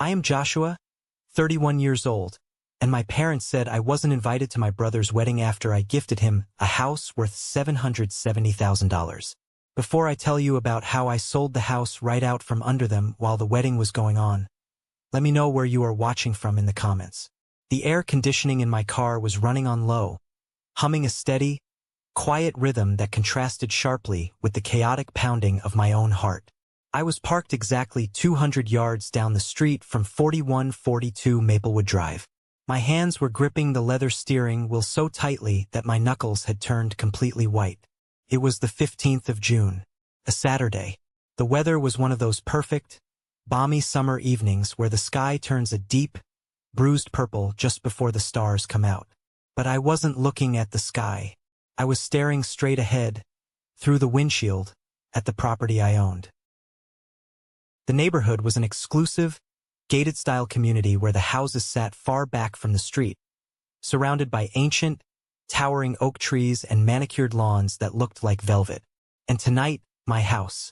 I am Joshua, 31 years old, and my parents said I wasn't invited to my brother's wedding after I gifted him a house worth $770,000. Before I tell you about how I sold the house right out from under them while the wedding was going on, let me know where you are watching from in the comments. The air conditioning in my car was running on low, humming a steady, quiet rhythm that contrasted sharply with the chaotic pounding of my own heart. I was parked exactly 200 yards down the street from 4142 Maplewood Drive. My hands were gripping the leather steering wheel so tightly that my knuckles had turned completely white. It was the 15th of June, a Saturday. The weather was one of those perfect, balmy summer evenings where the sky turns a deep, bruised purple just before the stars come out. But I wasn't looking at the sky. I was staring straight ahead, through the windshield, at the property I owned. The neighborhood was an exclusive, gated-style community where the houses sat far back from the street, surrounded by ancient, towering oak trees and manicured lawns that looked like velvet. And tonight, my house,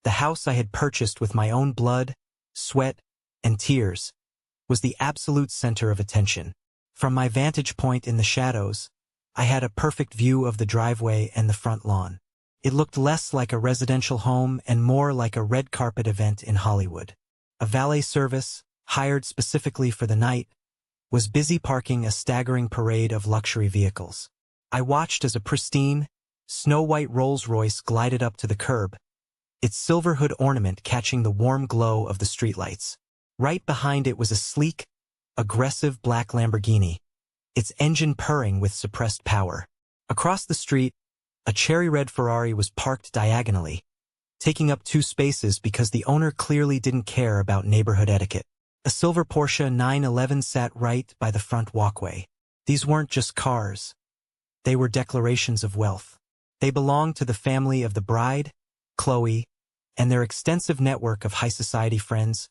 the house I had purchased with my own blood, sweat, and tears, was the absolute center of attention. From my vantage point in the shadows, I had a perfect view of the driveway and the front lawn. It looked less like a residential home and more like a red carpet event in Hollywood. A valet service, hired specifically for the night, was busy parking a staggering parade of luxury vehicles. I watched as a pristine, snow-white Rolls-Royce glided up to the curb, its silver hood ornament catching the warm glow of the streetlights. Right behind it was a sleek, aggressive black Lamborghini, its engine purring with suppressed power. Across the street, a cherry-red Ferrari was parked diagonally, taking up 2 spaces because the owner clearly didn't care about neighborhood etiquette. A silver Porsche 911 sat right by the front walkway. These weren't just cars. They were declarations of wealth. They belonged to the family of the bride, Chloe, and their extensive network of high society friends,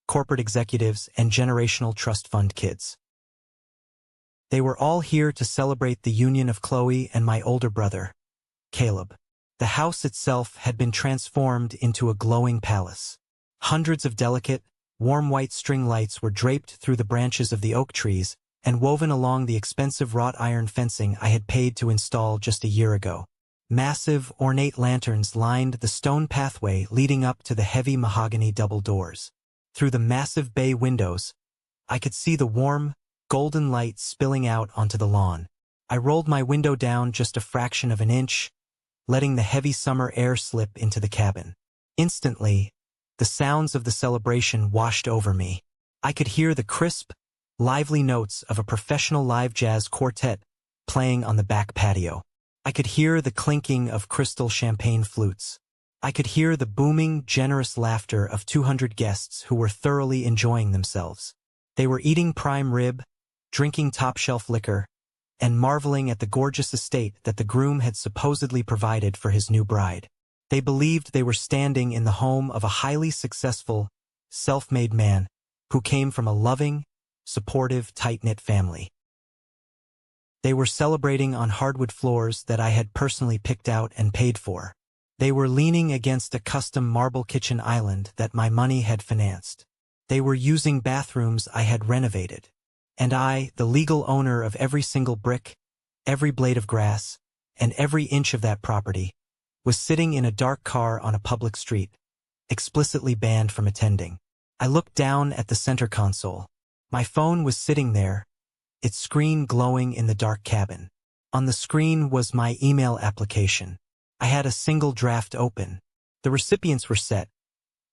corporate executives, and generational trust fund kids. They were all here to celebrate the union of Chloe and my older brother, Caleb. The house itself had been transformed into a glowing palace. Hundreds of delicate, warm white string lights were draped through the branches of the oak trees and woven along the expensive wrought iron fencing I had paid to install just a year ago. Massive, ornate lanterns lined the stone pathway leading up to the heavy mahogany double doors. Through the massive bay windows, I could see the warm, golden light spilling out onto the lawn. I rolled my window down just a fraction of an inch, letting the heavy summer air slip into the cabin. Instantly, the sounds of the celebration washed over me. I could hear the crisp, lively notes of a professional live jazz quartet playing on the back patio. I could hear the clinking of crystal champagne flutes. I could hear the booming, generous laughter of 200 guests who were thoroughly enjoying themselves. They were eating prime rib, drinking top-shelf liquor, and marveling at the gorgeous estate that the groom had supposedly provided for his new bride. They believed they were standing in the home of a highly successful, self-made man who came from a loving, supportive, tight-knit family. They were celebrating on hardwood floors that I had personally picked out and paid for. They were leaning against a custom marble kitchen island that my money had financed. They were using bathrooms I had renovated. And I, the legal owner of every single brick, every blade of grass, and every inch of that property, was sitting in a dark car on a public street, explicitly banned from attending. I looked down at the center console. My phone was sitting there, its screen glowing in the dark cabin. On the screen was my email application. I had a single draft open. The recipients were set: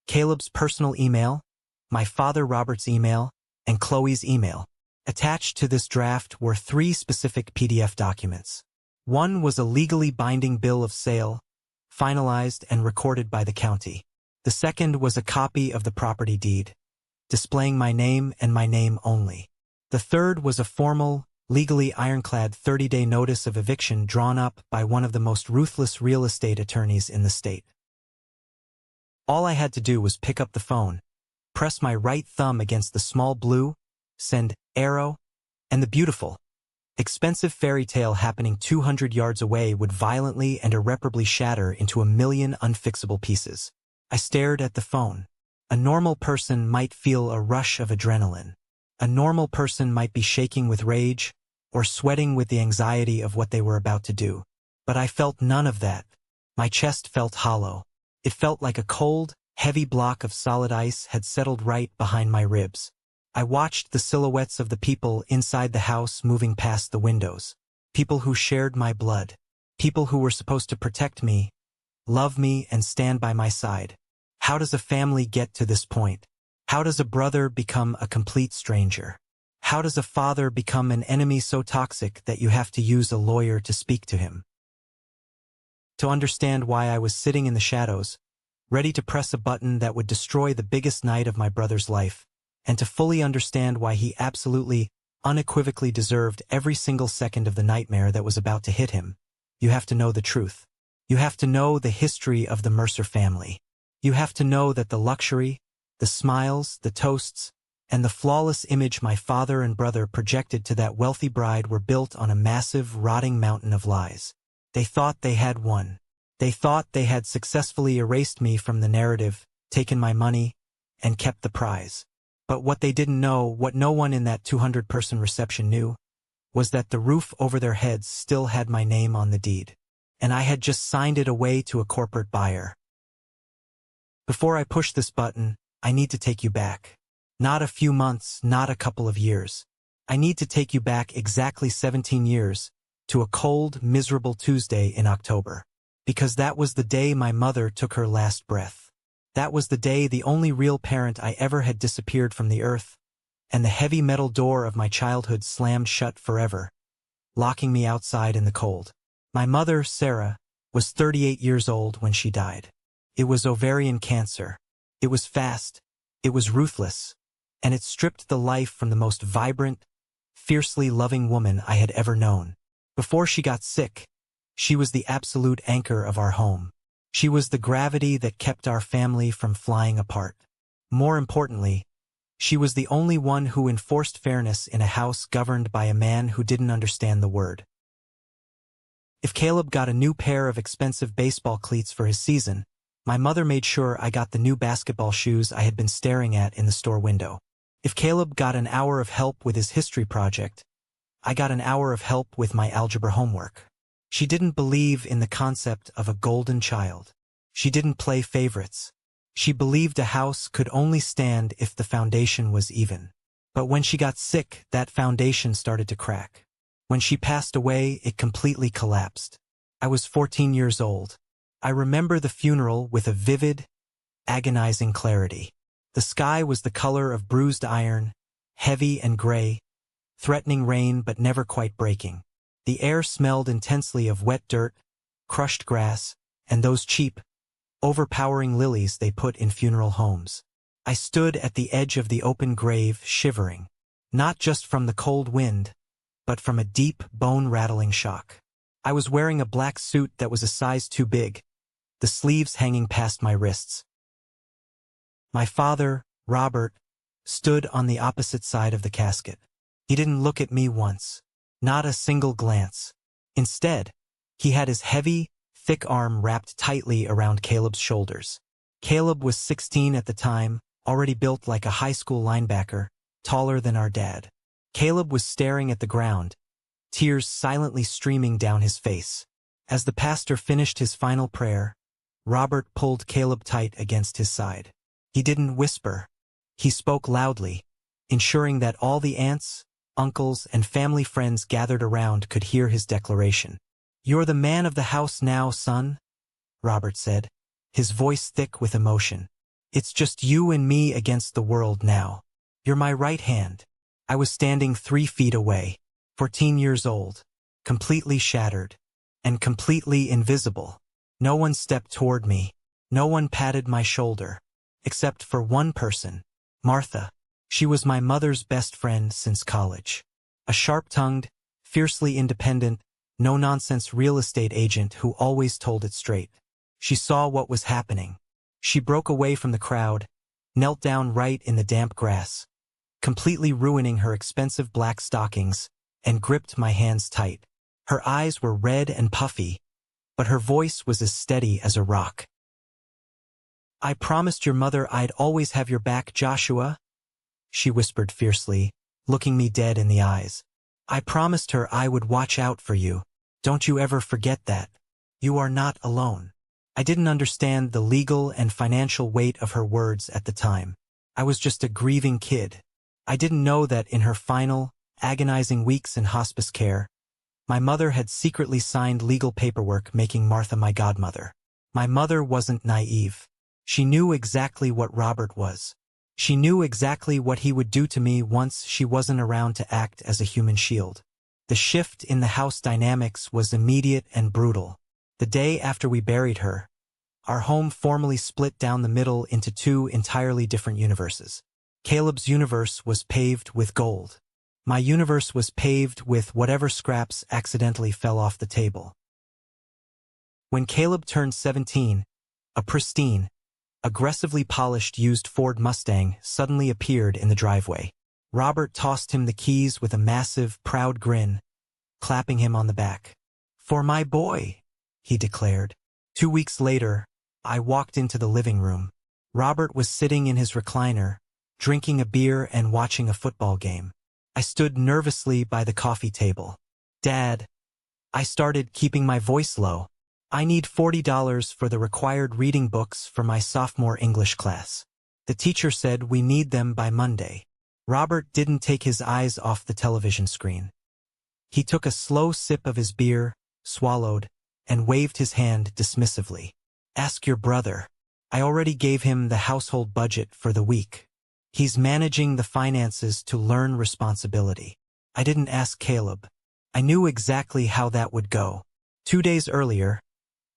Caleb's personal email, my father Robert's email, and Chloe's email. Attached to this draft were 3 specific PDF documents. One was a legally binding bill of sale, finalized and recorded by the county. The second was a copy of the property deed, displaying my name and my name only. The third was a formal, legally ironclad 30-day notice of eviction drawn up by one of the most ruthless real estate attorneys in the state. All I had to do was pick up the phone, press my right thumb against the small blue, send arrow, and the beautiful, expensive fairy tale happening 200 yards away would violently and irreparably shatter into a million unfixable pieces. I stared at the phone. A normal person might feel a rush of adrenaline. A normal person might be shaking with rage or sweating with the anxiety of what they were about to do. But I felt none of that. My chest felt hollow. It felt like a cold, heavy block of solid ice had settled right behind my ribs. I watched the silhouettes of the people inside the house moving past the windows. People who shared my blood. People who were supposed to protect me, love me, and stand by my side. How does a family get to this point? How does a brother become a complete stranger? How does a father become an enemy so toxic that you have to use a lawyer to speak to him? To understand why I was sitting in the shadows, ready to press a button that would destroy the biggest night of my brother's life, and to fully understand why he absolutely, unequivocally deserved every single second of the nightmare that was about to hit him, you have to know the truth. You have to know the history of the Mercer family. You have to know that the luxury, the smiles, the toasts, and the flawless image my father and brother projected to that wealthy bride were built on a massive, rotting mountain of lies. They thought they had won. They thought they had successfully erased me from the narrative, taken my money, and kept the prize. But what they didn't know, what no one in that 200-person reception knew, was that the roof over their heads still had my name on the deed. And I had just signed it away to a corporate buyer. Before I push this button, I need to take you back. Not a few months, not a couple of years. I need to take you back exactly 17 years, to a cold, miserable Tuesday in October. Because that was the day my mother took her last breath. That was the day the only real parent I ever had disappeared from the earth, and the heavy metal door of my childhood slammed shut forever, locking me outside in the cold. My mother, Sarah, was 38 years old when she died. It was ovarian cancer. It was fast. It was ruthless. And it stripped the life from the most vibrant, fiercely loving woman I had ever known. Before she got sick, she was the absolute anchor of our home. She was the gravity that kept our family from flying apart. More importantly, she was the only one who enforced fairness in a house governed by a man who didn't understand the word. If Caleb got a new pair of expensive baseball cleats for his season, my mother made sure I got the new basketball shoes I had been staring at in the store window. If Caleb got an hour of help with his history project, I got an hour of help with my algebra homework. She didn't believe in the concept of a golden child. She didn't play favorites. She believed a house could only stand if the foundation was even. But when she got sick, that foundation started to crack. When she passed away, it completely collapsed. I was 14 years old. I remember the funeral with a vivid, agonizing clarity. The sky was the color of bruised iron, heavy and gray, threatening rain but never quite breaking. The air smelled intensely of wet dirt, crushed grass, and those cheap, overpowering lilies they put in funeral homes. I stood at the edge of the open grave, shivering, not just from the cold wind, but from a deep, bone-rattling shock. I was wearing a black suit that was a size too big, the sleeves hanging past my wrists. My father, Robert, stood on the opposite side of the casket. He didn't look at me once, not a single glance. Instead, he had his heavy, thick arm wrapped tightly around Caleb's shoulders. Caleb was 16 at the time, already built like a high school linebacker, taller than our dad. Caleb was staring at the ground, tears silently streaming down his face. As the pastor finished his final prayer, Robert pulled Caleb tight against his side. He didn't whisper. He spoke loudly, ensuring that all the aunts, uncles, and family friends gathered around could hear his declaration. "You're the man of the house now, son," Robert said, his voice thick with emotion. "It's just you and me against the world now. You're my right hand." I was standing 3 feet away, 14 years old, completely shattered, and completely invisible. No one stepped toward me. No one patted my shoulder. Except for one person, Martha. She was my mother's best friend since college. A sharp-tongued, fiercely independent, no-nonsense real estate agent who always told it straight. She saw what was happening. She broke away from the crowd, knelt down right in the damp grass, completely ruining her expensive black stockings, and gripped my hands tight. Her eyes were red and puffy, but her voice was as steady as a rock. I promised your mother I'd always have your back, Joshua, she whispered fiercely, looking me dead in the eyes. I promised her I would watch out for you. Don't you ever forget that. You are not alone. I didn't understand the legal and financial weight of her words at the time. I was just a grieving kid. I didn't know that in her final, agonizing weeks in hospice care, my mother had secretly signed legal paperwork making Martha my godmother. My mother wasn't naive. She knew exactly what Robert was. She knew exactly what he would do to me once she wasn't around to act as a human shield. The shift in the house dynamics was immediate and brutal. The day after we buried her, our home formally split down the middle into two entirely different universes. Caleb's universe was paved with gold. My universe was paved with whatever scraps accidentally fell off the table. When Caleb turned 17, a pristine, aggressively polished used Ford Mustang suddenly appeared in the driveway. Robert tossed him the keys with a massive, proud grin, clapping him on the back. "For my boy," he declared. 2 weeks later, I walked into the living room. Robert was sitting in his recliner, drinking a beer and watching a football game. I stood nervously by the coffee table. "Dad," I started, keeping my voice low, "I need $40 for the required reading books for my sophomore English class. The teacher said we need them by Monday." Robert didn't take his eyes off the television screen. He took a slow sip of his beer, swallowed, and waved his hand dismissively. "Ask your brother. I already gave him the household budget for the week. He's managing the finances to learn responsibility." I didn't ask Caleb. I knew exactly how that would go. 2 days earlier,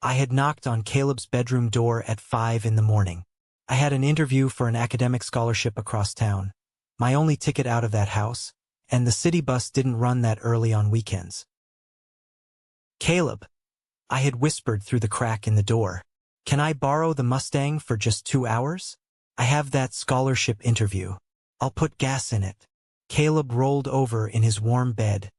I had knocked on Caleb's bedroom door at 5 in the morning. I had an interview for an academic scholarship across town, my only ticket out of that house, and the city bus didn't run that early on weekends. "Caleb," I had whispered through the crack in the door, "can I borrow the Mustang for just 2 hours? I have that scholarship interview. I'll put gas in it." Caleb rolled over in his warm bed,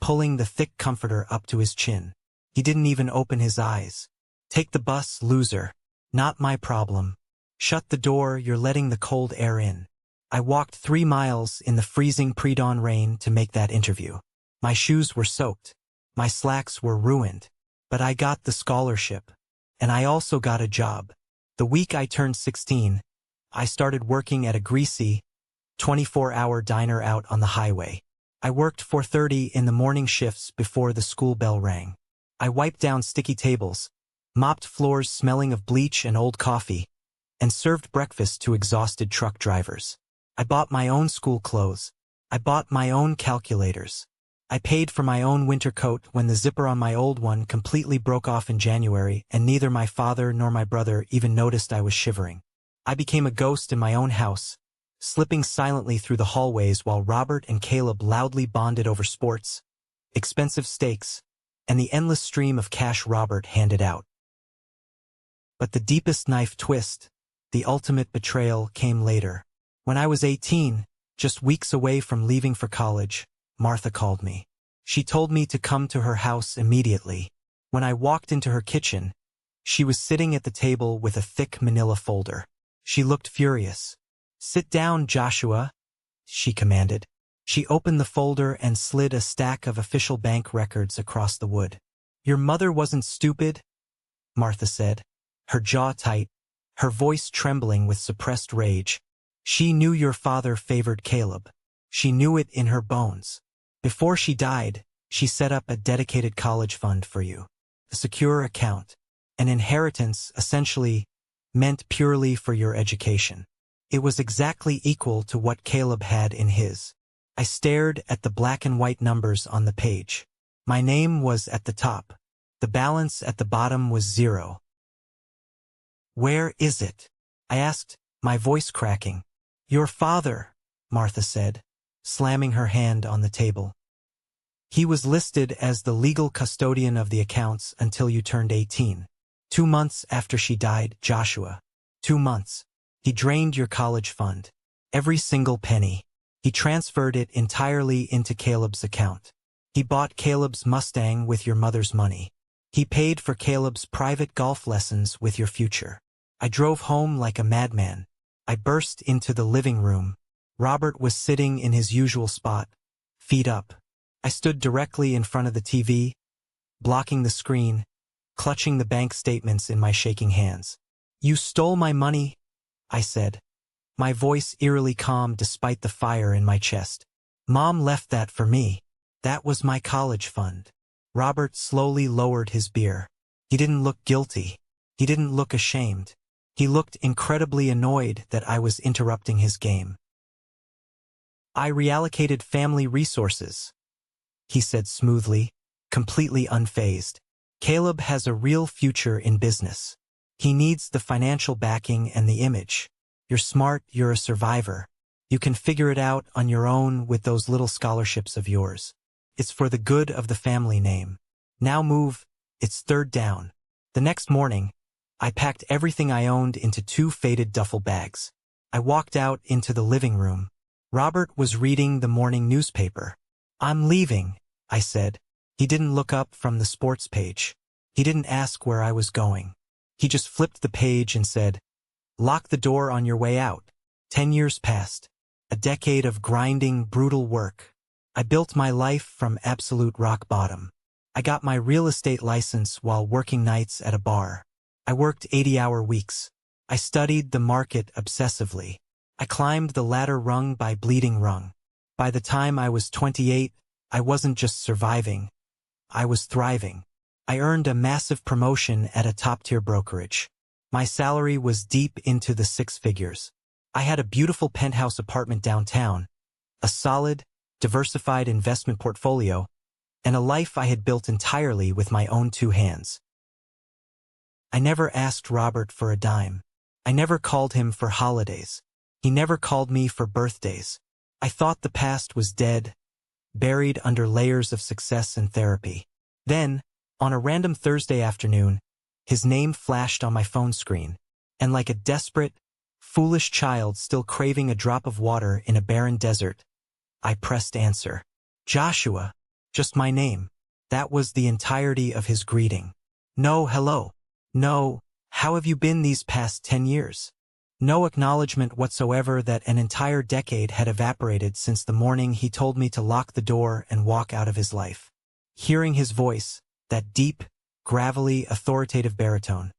pulling the thick comforter up to his chin. He didn't even open his eyes. "Take the bus, loser. Not my problem. Shut the door, you're letting the cold air in." I walked 3 miles in the freezing pre-dawn rain to make that interview. My shoes were soaked. My slacks were ruined. But I got the scholarship. And I also got a job. The week I turned 16, I started working at a greasy, 24-hour diner out on the highway. I worked 4:30 in the morning shifts before the school bell rang. I wiped down sticky tables, mopped floors smelling of bleach and old coffee, and served breakfast to exhausted truck drivers. I bought my own school clothes. I bought my own calculators. I paid for my own winter coat when the zipper on my old one completely broke off in January, and neither my father nor my brother even noticed I was shivering. I became a ghost in my own house, slipping silently through the hallways while Robert and Caleb loudly bonded over sports, expensive steaks, and the endless stream of cash Robert handed out. But the deepest knife twist, the ultimate betrayal, came later. When I was 18, just weeks away from leaving for college, Martha called me. She told me to come to her house immediately. When I walked into her kitchen, she was sitting at the table with a thick manila folder. She looked furious. "Sit down, Joshua," she commanded. She opened the folder and slid a stack of official bank records across the wood. "Your mother wasn't stupid," Martha said, her jaw tight, her voice trembling with suppressed rage. "She knew your father favored Caleb. She knew it in her bones. Before she died, she set up a dedicated college fund for you. A secure account. An inheritance, essentially, meant purely for your education. It was exactly equal to what Caleb had in his." I stared at the black and white numbers on the page. My name was at the top. The balance at the bottom was 0. "Where is it?" I asked, my voice cracking. "Your father," Martha said, slamming her hand on the table. "He was listed as the legal custodian of the accounts until you turned 18. 2 months after she died, Joshua. 2 months. He drained your college fund. Every single penny. He transferred it entirely into Caleb's account. He bought Caleb's Mustang with your mother's money. He paid for Caleb's private golf lessons with your future. I drove home like a madman. I burst into the living room. Robert was sitting in his usual spot, feet up. I stood directly in front of the TV, blocking the screen, clutching the bank statements in my shaking hands. "You stole my money," I said, my voice eerily calm despite the fire in my chest. "Mom left that for me. That was my college fund." Robert slowly lowered his beer. He didn't look guilty. He didn't look ashamed. He looked incredibly annoyed that I was interrupting his game. "I reallocated family resources," he said smoothly, completely unfazed. "Caleb has a real future in business. He needs the financial backing and the image. You're smart, you're a survivor. You can figure it out on your own with those little scholarships of yours. It's for the good of the family name. Now move, it's third down." The next morning, I packed everything I owned into 2 faded duffel bags. I walked out into the living room. Robert was reading the morning newspaper. "I'm leaving," I said. He didn't look up from the sports page. He didn't ask where I was going. He just flipped the page and said, "Lock the door on your way out." 10 years passed. A decade of grinding, brutal work. I built my life from absolute rock bottom. I got my real estate license while working nights at a bar. I worked 80-hour weeks. I studied the market obsessively. I climbed the ladder rung by bleeding rung. By the time I was 28, I wasn't just surviving. I was thriving. I earned a massive promotion at a top-tier brokerage. My salary was deep into the 6 figures. I had a beautiful penthouse apartment downtown, a solid, diversified investment portfolio, and a life I had built entirely with my own 2 hands. I never asked Robert for a dime. I never called him for holidays. He never called me for birthdays. I thought the past was dead, buried under layers of success and therapy. Then, on a random Thursday afternoon, his name flashed on my phone screen, and like a desperate, foolish child still craving a drop of water in a barren desert, I pressed answer. "Joshua," just my name. That was the entirety of his greeting. No hello. No, "How have you been these past 10 years?" No acknowledgement whatsoever that an entire decade had evaporated since the morning he told me to lock the door and walk out of his life. Hearing his voice, that deep, gravelly, authoritative baritone,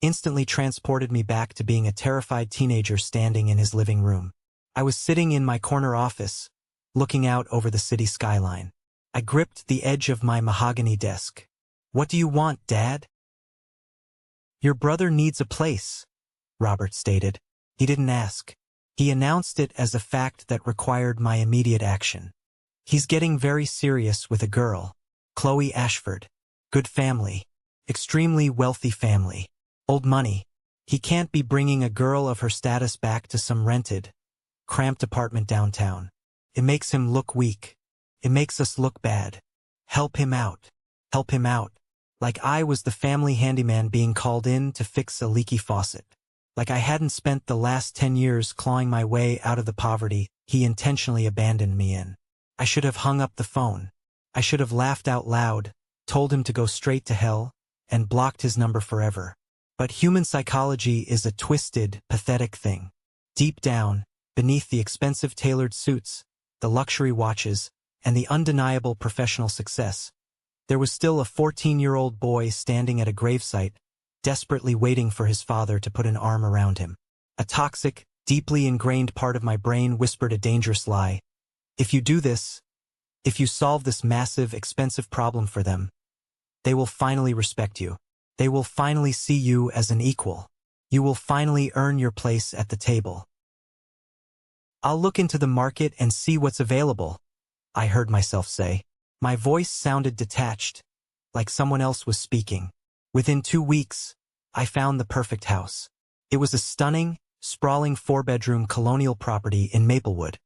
instantly transported me back to being a terrified teenager standing in his living room. I was sitting in my corner office, looking out over the city skyline. I gripped the edge of my mahogany desk. "What do you want, Dad?" "Your brother needs a place," Robert stated. He didn't ask. He announced it as a fact that required my immediate action. "He's getting very serious with a girl, Chloe Ashford. Good family. Extremely wealthy family. Old money. He can't be bringing a girl of her status back to some rented, cramped apartment downtown. It makes him look weak. It makes us look bad. Help him out. Help him out." Like I was the family handyman being called in to fix a leaky faucet. Like I hadn't spent the last 10 years clawing my way out of the poverty he intentionally abandoned me in. I should have hung up the phone. I should have laughed out loud, told him to go straight to hell, and blocked his number forever. But human psychology is a twisted, pathetic thing. Deep down, beneath the expensive tailored suits, the luxury watches, and the undeniable professional success, there was still a 14-year-old boy standing at a gravesite, desperately waiting for his father to put an arm around him. A toxic, deeply ingrained part of my brain whispered a dangerous lie. If you do this, if you solve this massive, expensive problem for them, they will finally respect you. They will finally see you as an equal. You will finally earn your place at the table. "I'll look into the market and see what's available," I heard myself say. My voice sounded detached, like someone else was speaking. Within 2 weeks, I found the perfect house. It was a stunning, sprawling 4-bedroom colonial property in Maplewood,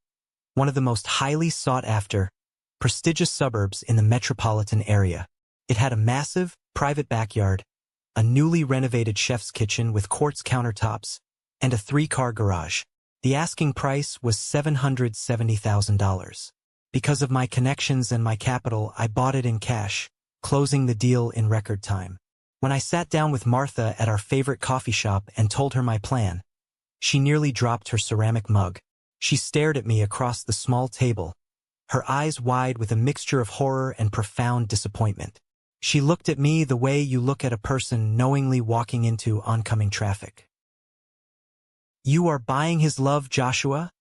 one of the most highly sought-after, prestigious suburbs in the metropolitan area. It had a massive, private backyard, a newly renovated chef's kitchen with quartz countertops, and a 3-car garage. The asking price was $770,000. Because of my connections and my capital, I bought it in cash, closing the deal in record time. When I sat down with Martha at our favorite coffee shop and told her my plan, she nearly dropped her ceramic mug. She stared at me across the small table, her eyes wide with a mixture of horror and profound disappointment. She looked at me the way you look at a person knowingly walking into oncoming traffic. "You are buying his love, Joshua?"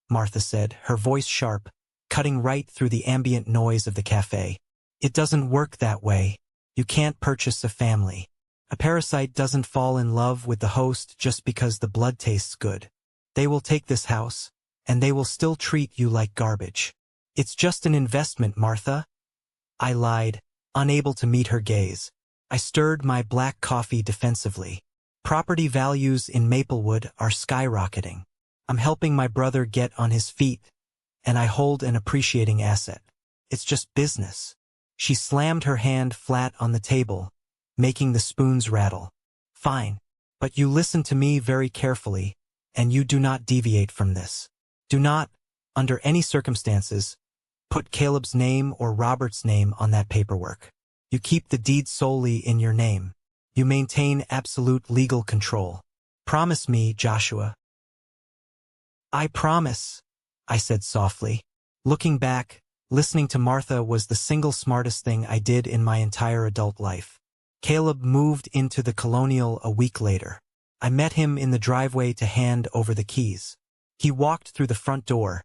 Martha said, her voice sharp, cutting right through the ambient noise of the cafe. "It doesn't work that way. You can't purchase a family. A parasite doesn't fall in love with the host just because the blood tastes good. They will take this house, and they will still treat you like garbage. It's just an investment, Martha." I lied, unable to meet her gaze. I stirred my black coffee defensively. Property values in Maplewood are skyrocketing. I'm helping my brother get on his feet, and I hold an appreciating asset. It's just business. She slammed her hand flat on the table, making the spoons rattle. "Fine, but you listen to me very carefully, and you do not deviate from this. Do not, under any circumstances, put Caleb's name or Robert's name on that paperwork. You keep the deed solely in your name. You maintain absolute legal control. Promise me, Joshua." "I promise," I said softly. Looking back, listening to Martha was the single smartest thing I did in my entire adult life. Caleb moved into the Colonial a week later. I met him in the driveway to hand over the keys. He walked through the front door,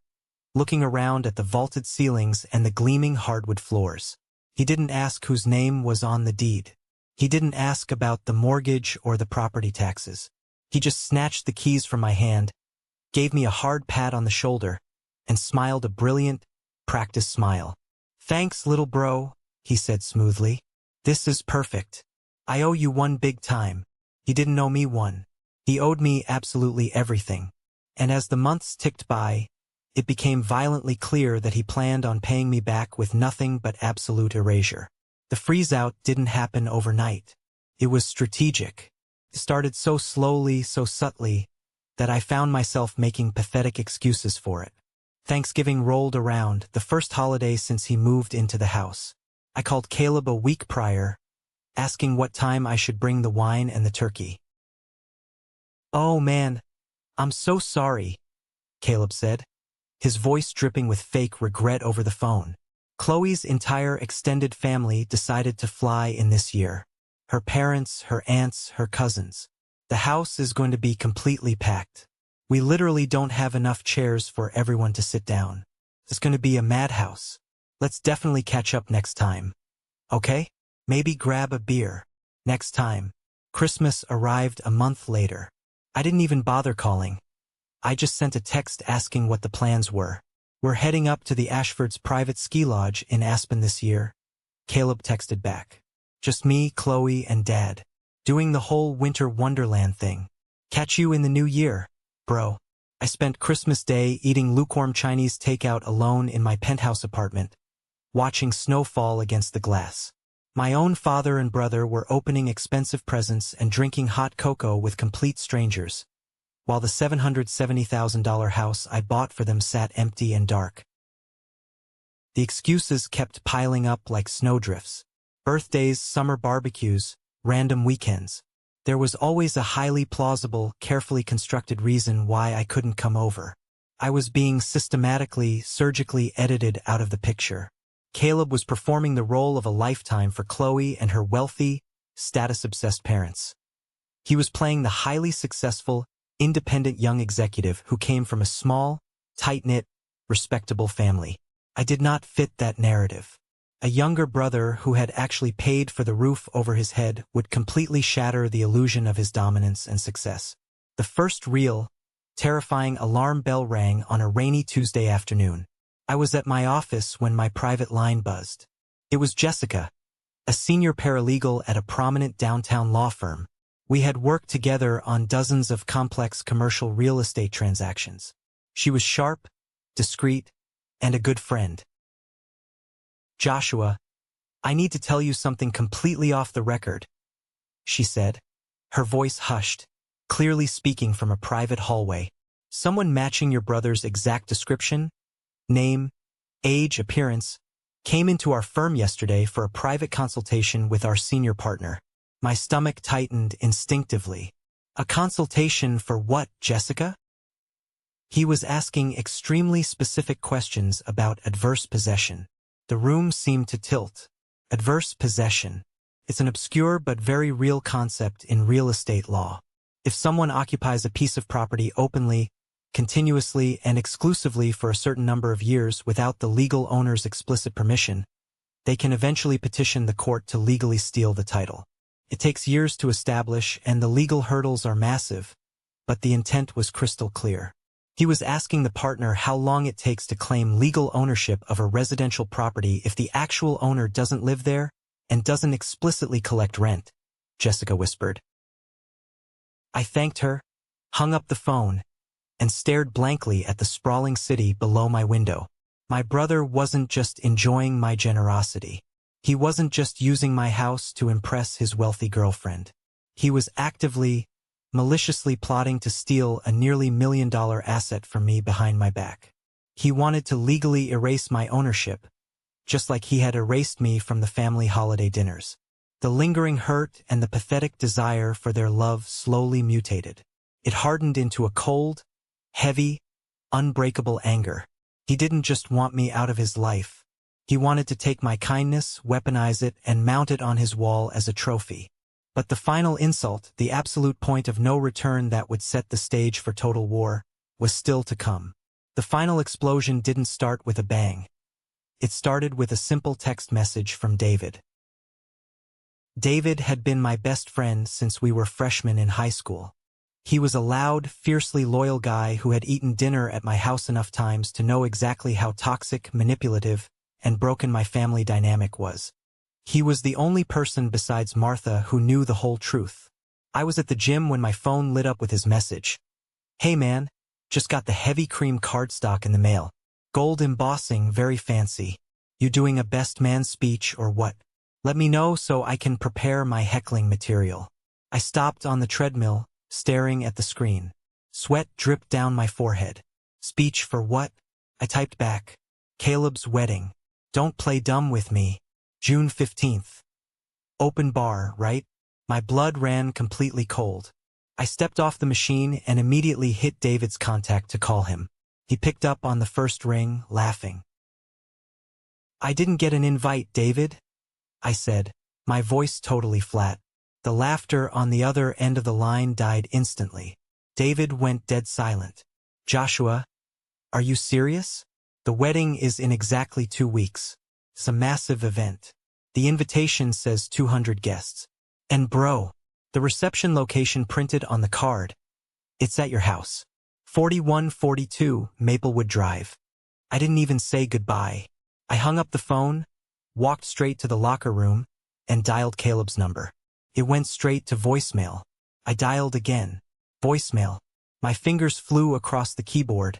looking around at the vaulted ceilings and the gleaming hardwood floors. He didn't ask whose name was on the deed. He didn't ask about the mortgage or the property taxes. He just snatched the keys from my hand, gave me a hard pat on the shoulder, and smiled a brilliant, practiced smile. "Thanks, little bro," he said smoothly. "This is perfect. I owe you one big time. He didn't owe me one. He owed me absolutely everything." And as the months ticked by, it became violently clear that he planned on paying me back with nothing but absolute erasure. The freeze-out didn't happen overnight. It was strategic. It started so slowly, so subtly, that I found myself making pathetic excuses for it. Thanksgiving rolled around, the first holiday since he moved into the house. I called Caleb a week prior, asking what time I should bring the wine and the turkey. "Oh man, I'm so sorry," Caleb said, his voice dripping with fake regret over the phone. "Chloe's entire extended family decided to fly in this year. Her parents, her aunts, her cousins. The house is going to be completely packed. We literally don't have enough chairs for everyone to sit down. It's going to be a madhouse. Let's definitely catch up next time. Okay? Maybe grab a beer. Next time." Christmas arrived a month later. I didn't even bother calling. I just sent a text asking what the plans were. "We're heading up to the Ashford's private ski lodge in Aspen this year," Caleb texted back. "Just me, Chloe, and Dad. Doing the whole winter wonderland thing. Catch you in the new year, bro." I spent Christmas Day eating lukewarm Chinese takeout alone in my penthouse apartment, watching snow fall against the glass. My own father and brother were opening expensive presents and drinking hot cocoa with complete strangers, while the $770,000 house I bought for them sat empty and dark. The excuses kept piling up like snowdrifts. Birthdays, summer barbecues, random weekends. There was always a highly plausible, carefully constructed reason why I couldn't come over. I was being systematically, surgically edited out of the picture. Caleb was performing the role of a lifetime for Chloe and her wealthy, status-obsessed parents. He was playing the highly successful, independent young executive who came from a small, tight-knit, respectable family. I did not fit that narrative. A younger brother who had actually paid for the roof over his head would completely shatter the illusion of his dominance and success. The first real, terrifying alarm bell rang on a rainy Tuesday afternoon. I was at my office when my private line buzzed. It was Jessica, a senior paralegal at a prominent downtown law firm. We had worked together on dozens of complex commercial real estate transactions. She was sharp, discreet, and a good friend. "Joshua, I need to tell you something completely off the record," she said, her voice hushed, clearly speaking from a private hallway. "Someone matching your brother's exact description, name, age, appearance, came into our firm yesterday for a private consultation with our senior partner. My stomach tightened instinctively. A consultation for what, Jessica? He was asking extremely specific questions about adverse possession. The room seemed to tilt. Adverse possession. It's an obscure but very real concept in real estate law. If someone occupies a piece of property openly, continuously, and exclusively for a certain number of years without the legal owner's explicit permission, they can eventually petition the court to legally steal the title. It takes years to establish, and the legal hurdles are massive, but the intent was crystal clear. He was asking the partner how long it takes to claim legal ownership of a residential property if the actual owner doesn't live there and doesn't explicitly collect rent, Jessica whispered. I thanked her, hung up the phone, and stared blankly at the sprawling city below my window. My brother wasn't just enjoying my generosity. He wasn't just using my house to impress his wealthy girlfriend. He was actively, maliciously plotting to steal a nearly $1 million asset from me behind my back. He wanted to legally erase my ownership, just like he had erased me from the family holiday dinners. The lingering hurt and the pathetic desire for their love slowly mutated. It hardened into a cold, heavy, unbreakable anger. He didn't just want me out of his life. He wanted to take my kindness, weaponize it, and mount it on his wall as a trophy. But the final insult, the absolute point of no return that would set the stage for total war, was still to come. The final explosion didn't start with a bang. It started with a simple text message from David. David had been my best friend since we were freshmen in high school. He was a loud, fiercely loyal guy who had eaten dinner at my house enough times to know exactly how toxic, manipulative, and broken my family dynamic was. He was the only person besides Martha who knew the whole truth. I was at the gym when my phone lit up with his message. Hey man, just got the heavy cream cardstock in the mail. Gold embossing, very fancy. You doing a best man speech or what? Let me know so I can prepare my heckling material. I stopped on the treadmill, staring at the screen. Sweat dripped down my forehead. Speech for what? I typed back. Caleb's wedding. Don't play dumb with me. June 15th. Open bar, right? My blood ran completely cold. I stepped off the machine and immediately hit David's contact to call him. He picked up on the first ring, laughing. I didn't get an invite, David, I said, my voice totally flat. The laughter on the other end of the line died instantly. David went dead silent. Joshua, are you serious? The wedding is in exactly 2 weeks. It's a massive event. The invitation says 200 guests. And bro, the reception location printed on the card. It's at your house. 4142 Maplewood Drive. I didn't even say goodbye. I hung up the phone, walked straight to the locker room, and dialed Caleb's number. It went straight to voicemail. I dialed again. Voicemail. My fingers flew across the keyboard,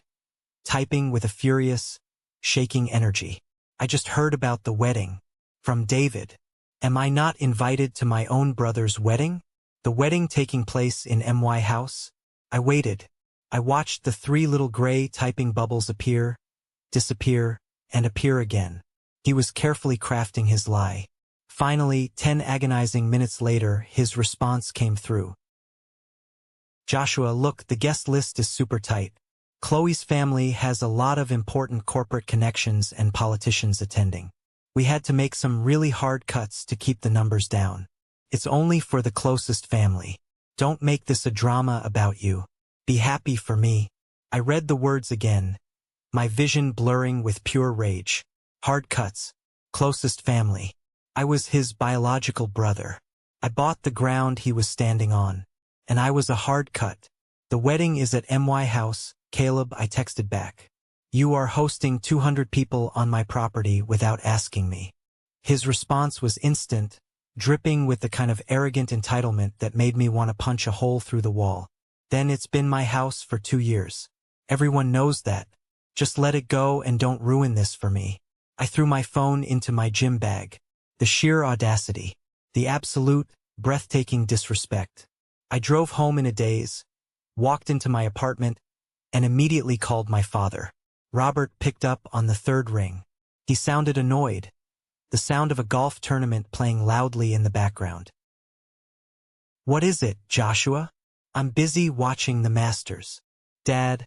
typing with a furious, shaking energy. I just heard about the wedding. From David. Am I not invited to my own brother's wedding? The wedding taking place in MY house? I waited. I watched the 3 little gray typing bubbles appear, disappear, and appear again. He was carefully crafting his lie. Finally, 10 agonizing minutes later, his response came through. Joshua, look, the guest list is super tight. Chloe's family has a lot of important corporate connections and politicians attending. We had to make some really hard cuts to keep the numbers down. It's only for the closest family. Don't make this a drama about you. Be happy for me. I read the words again, my vision blurring with pure rage. Hard cuts. Closest family. I was his biological brother. I bought the ground he was standing on. And I was a hard cut. The wedding is at MY house, Caleb, I texted back. You are hosting 200 people on my property without asking me. His response was instant, dripping with the kind of arrogant entitlement that made me want to punch a hole through the wall. Then it's been my house for 2 years. Everyone knows that. Just let it go and don't ruin this for me. I threw my phone into my gym bag. The sheer audacity. The absolute, breathtaking disrespect. I drove home in a daze, walked into my apartment, and immediately called my father. Robert picked up on the 3rd ring. He sounded annoyed. The sound of a golf tournament playing loudly in the background. What is it, Joshua? I'm busy watching the Masters. Dad,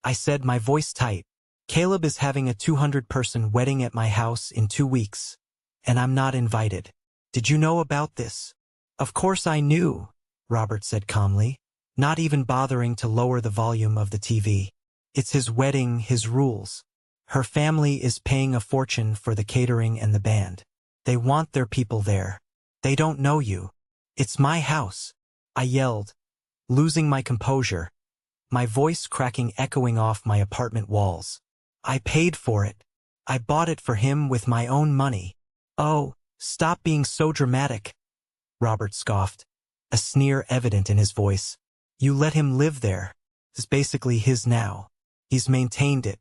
I said, my voice tight. Caleb is having a 200-person wedding at my house in 2 weeks, and I'm not invited. Did you know about this? Of course I knew, Robert said calmly, not even bothering to lower the volume of the TV. It's his wedding, his rules. Her family is paying a fortune for the catering and the band. They want their people there. They don't know you. It's my house, I yelled, losing my composure, my voice cracking, echoing off my apartment walls. I paid for it. I bought it for him with my own money. Oh, stop being so dramatic, Robert scoffed, a sneer evident in his voice. You let him live there. It's basically his now. He's maintained it.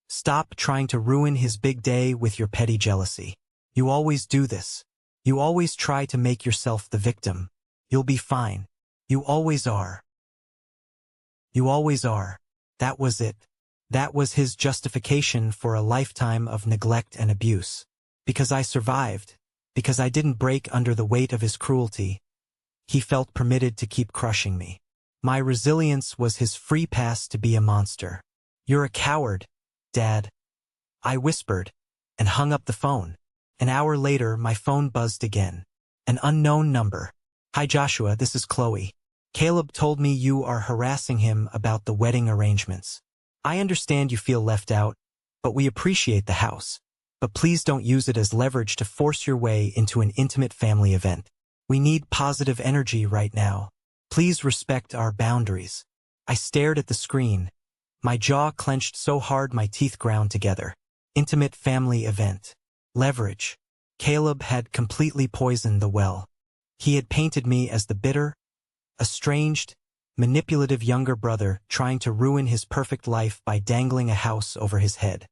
Stop trying to ruin his big day with your petty jealousy. You always do this. You always try to make yourself the victim. You'll be fine. You always are. You always are. That was it. That was his justification for a lifetime of neglect and abuse. Because I survived, because I didn't break under the weight of his cruelty, he felt permitted to keep crushing me. My resilience was his free pass to be a monster. You're a coward, Dad, I whispered, and hung up the phone. An hour later, my phone buzzed again. An unknown number. Hi Joshua, this is Chloe. Caleb told me you are harassing him about the wedding arrangements. I understand you feel left out, but we appreciate the house. But please don't use it as leverage to force your way into an intimate family event. We need positive energy right now. Please respect our boundaries. I stared at the screen, my jaw clenched so hard my teeth ground together. Intimate family event. Leverage. Caleb had completely poisoned the well. He had painted me as the bitter, estranged, manipulative younger brother trying to ruin his perfect life by dangling a house over his head.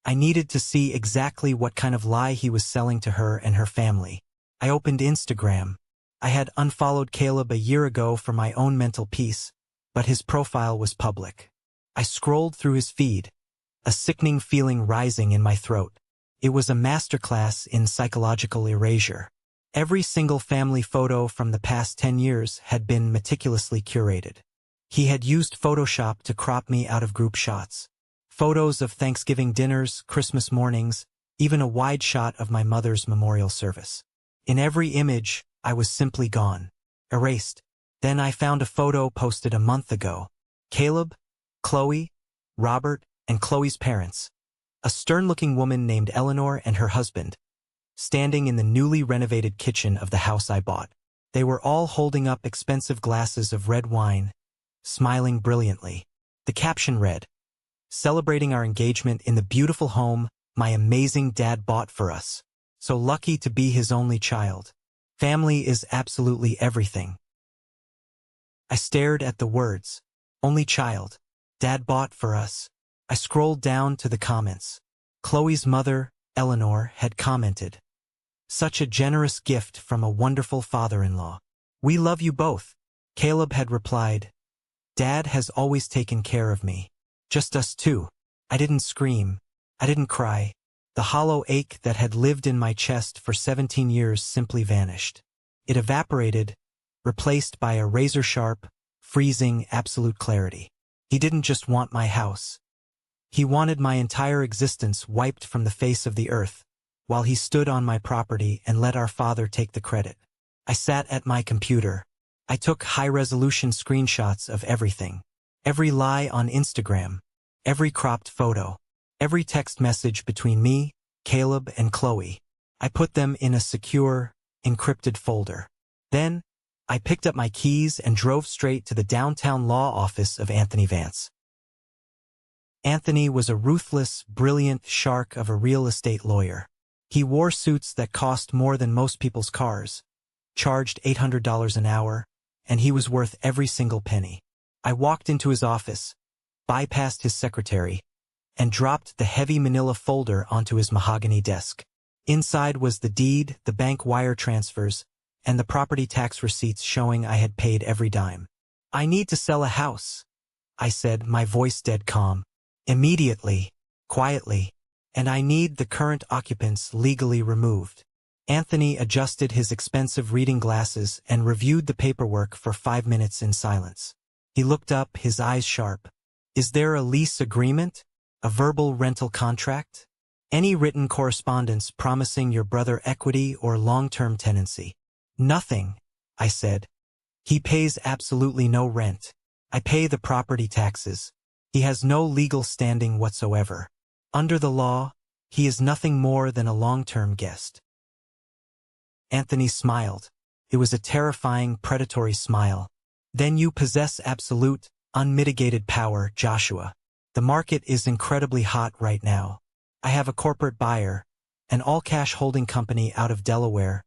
I needed to see exactly what kind of lie he was selling to her and her family. I opened Instagram. I had unfollowed Caleb a year ago for my own mental peace, but his profile was public. I scrolled through his feed, a sickening feeling rising in my throat. It was a masterclass in psychological erasure. Every single family photo from the past 10 years had been meticulously curated. He had used Photoshop to crop me out of group shots. Photos of Thanksgiving dinners, Christmas mornings, even a wide shot of my mother's memorial service. In every image, I was simply gone. Erased. Then I found a photo posted a month ago. Caleb, Chloe, Robert, and Chloe's parents. A stern-looking woman named Eleanor and her husband, standing in the newly renovated kitchen of the house I bought. They were all holding up expensive glasses of red wine, smiling brilliantly. The caption read, "Celebrating our engagement in the beautiful home my amazing dad bought for us. So lucky to be his only child. Family is absolutely everything." I stared at the words, "only child, dad bought for us." I scrolled down to the comments. Chloe's mother, Eleanor, had commented, "Such a generous gift from a wonderful father-in-law. We love you both." Caleb had replied, "Dad has always taken care of me. Just us two." I didn't scream. I didn't cry. The hollow ache that had lived in my chest for 17 years simply vanished. It evaporated, replaced by a razor-sharp, freezing, absolute clarity. He didn't just want my house. He wanted my entire existence wiped from the face of the earth, while he stood on my property and let our father take the credit. I sat at my computer. I took high-resolution screenshots of everything. Every lie on Instagram, every cropped photo, every text message between me, Caleb, and Chloe. I put them in a secure, encrypted folder. Then, I picked up my keys and drove straight to the downtown law office of Anthony Vance. Anthony was a ruthless, brilliant shark of a real estate lawyer. He wore suits that cost more than most people's cars, charged $800 an hour, and he was worth every single penny. I walked into his office, bypassed his secretary, and dropped the heavy manila folder onto his mahogany desk. Inside was the deed, the bank wire transfers, and the property tax receipts showing I had paid every dime. "I need to sell a house," I said, my voice dead calm. "Immediately, quietly, and I need the current occupants legally removed." Anthony adjusted his expensive reading glasses and reviewed the paperwork for 5 minutes in silence. He looked up, his eyes sharp. Is there a lease agreement? A verbal rental contract? Any written correspondence promising your brother equity or long-term tenancy? Nothing, I said. He pays absolutely no rent. I pay the property taxes. He has no legal standing whatsoever. Under the law, he is nothing more than a long-term guest. Anthony smiled. It was a terrifying, predatory smile. Then you possess absolute, unmitigated power, Joshua. The market is incredibly hot right now. I have a corporate buyer, an all-cash holding company out of Delaware,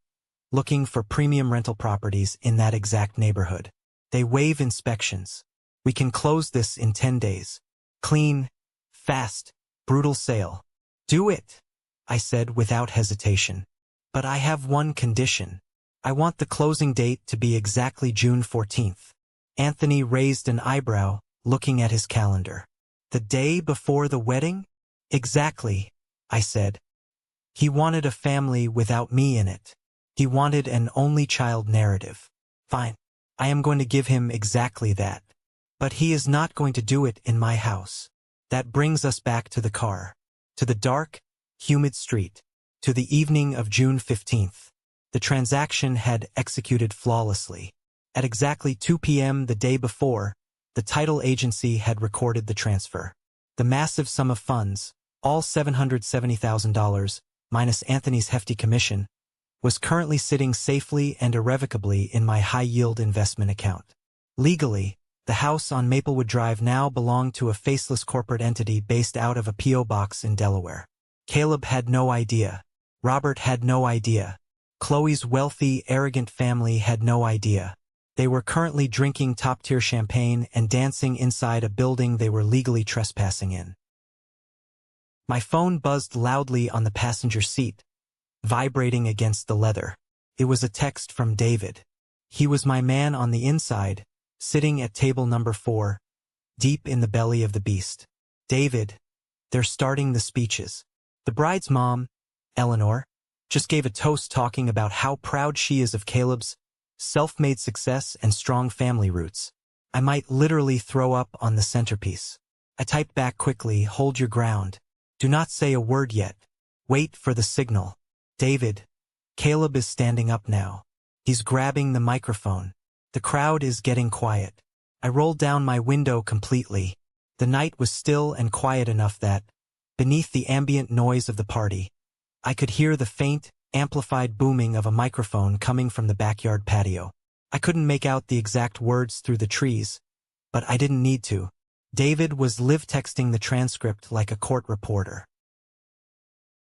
looking for premium rental properties in that exact neighborhood. They waive inspections. We can close this in 10 days. Clean, fast, brutal sale. Do it, I said without hesitation. But I have one condition. I want the closing date to be exactly June 14th. Anthony raised an eyebrow, looking at his calendar. The day before the wedding? Exactly, I said. He wanted a family without me in it. He wanted an only child narrative. Fine. I am going to give him exactly that. But he is not going to do it in my house. That brings us back to the car. To the dark, humid street. To the evening of June 15th. The transaction had executed flawlessly. At exactly 2 p.m. the day before, the title agency had recorded the transfer. The massive sum of funds, all $770,000, minus Anthony's hefty commission, was currently sitting safely and irrevocably in my high-yield investment account. Legally, the house on Maplewood Drive now belonged to a faceless corporate entity based out of a P.O. box in Delaware. Caleb had no idea. Robert had no idea. Chloe's wealthy, arrogant family had no idea. They were currently drinking top-tier champagne and dancing inside a building they were legally trespassing in. My phone buzzed loudly on the passenger seat, vibrating against the leather. It was a text from David. He was my man on the inside, sitting at table number 4, deep in the belly of the beast. David, they're starting the speeches. The bride's mom, Eleanor, just gave a toast talking about how proud she is of Caleb's self-made success and strong family roots. I might literally throw up on the centerpiece. I typed back quickly, hold your ground. Do not say a word yet. Wait for the signal. David, Caleb is standing up now. He's grabbing the microphone. The crowd is getting quiet. I rolled down my window completely. The night was still and quiet enough that, beneath the ambient noise of the party, I could hear the faint, amplified booming of a microphone coming from the backyard patio. I couldn't make out the exact words through the trees, but I didn't need to. David was live texting the transcript like a court reporter.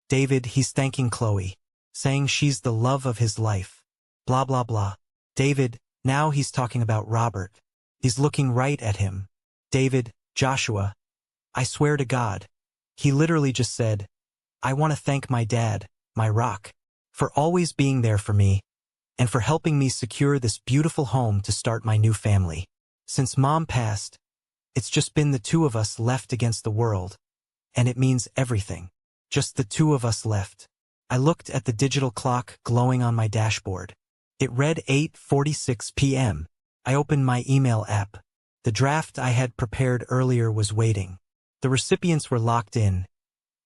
David, he's thanking Chloe, saying she's the love of his life. Blah, blah, blah. David, now he's talking about Robert. He's looking right at him. David, Joshua, I swear to God. He literally just said, I want to thank my dad, my rock, for always being there for me, and for helping me secure this beautiful home to start my new family. Since Mom passed, it's just been the two of us left against the world, and it means everything. Just the two of us left. I looked at the digital clock glowing on my dashboard. It read 8:46 p.m. I opened my email app. The draft I had prepared earlier was waiting. The recipients were locked in.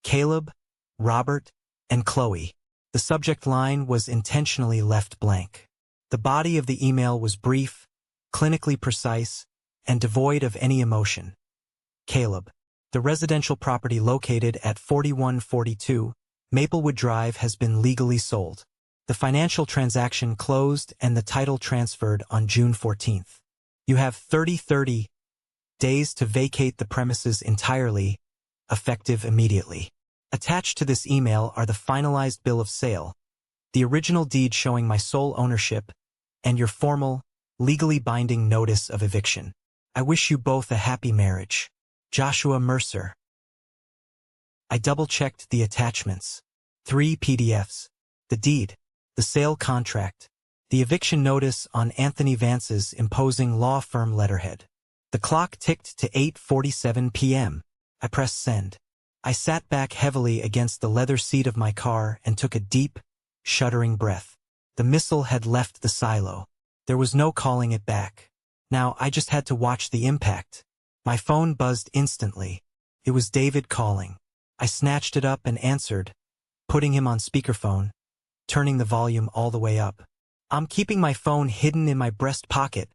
Caleb, Robert, and Chloe. The subject line was intentionally left blank. The body of the email was brief, clinically precise, and devoid of any emotion. Caleb. The residential property located at 4142 Maplewood Drive has been legally sold. The financial transaction closed and the title transferred on June 14th. You have 30 days to vacate the premises entirely, effective immediately. Attached to this email are the finalized bill of sale, the original deed showing my sole ownership, and your formal, legally binding notice of eviction. I wish you both a happy marriage. Joshua Mercer. I double-checked the attachments. 3 PDFs. The deed, the sale contract, the eviction notice on Anthony Vance's imposing law firm letterhead. The clock ticked to 8:47 p.m. I pressed send. I sat back heavily against the leather seat of my car and took a deep, shuddering breath. The missile had left the silo. There was no calling it back. Now I just had to watch the impact. My phone buzzed instantly. It was David calling. I snatched it up and answered, putting him on speakerphone, turning the volume all the way up. "I'm keeping my phone hidden in my breast pocket,"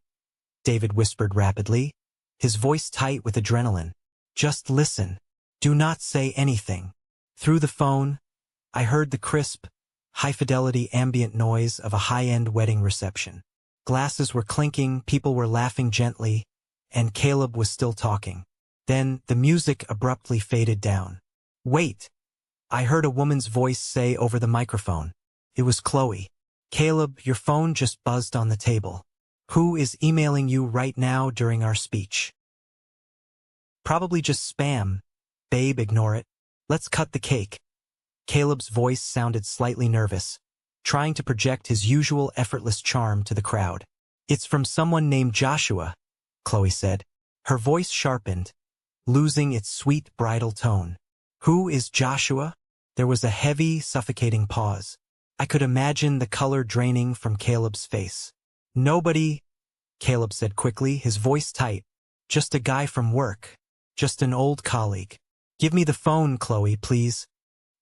David whispered rapidly, his voice tight with adrenaline. "Just listen. Do not say anything." Through the phone, I heard the crisp, high-fidelity ambient noise of a high-end wedding reception. Glasses were clinking, people were laughing gently, and Caleb was still talking. Then the music abruptly faded down. "Wait," I heard a woman's voice say over the microphone. It was Chloe. "Caleb, your phone just buzzed on the table. Who is emailing you right now during our speech?" "Probably just spam. Babe, ignore it. Let's cut the cake." Caleb's voice sounded slightly nervous, trying to project his usual effortless charm to the crowd. "It's from someone named Joshua," Chloe said. Her voice sharpened, losing its sweet bridal tone. "Who is Joshua?" There was a heavy, suffocating pause. I could imagine the color draining from Caleb's face. "Nobody," Caleb said quickly, his voice tight. "Just a guy from work. Just an old colleague." "Give me the phone, Chloe, please."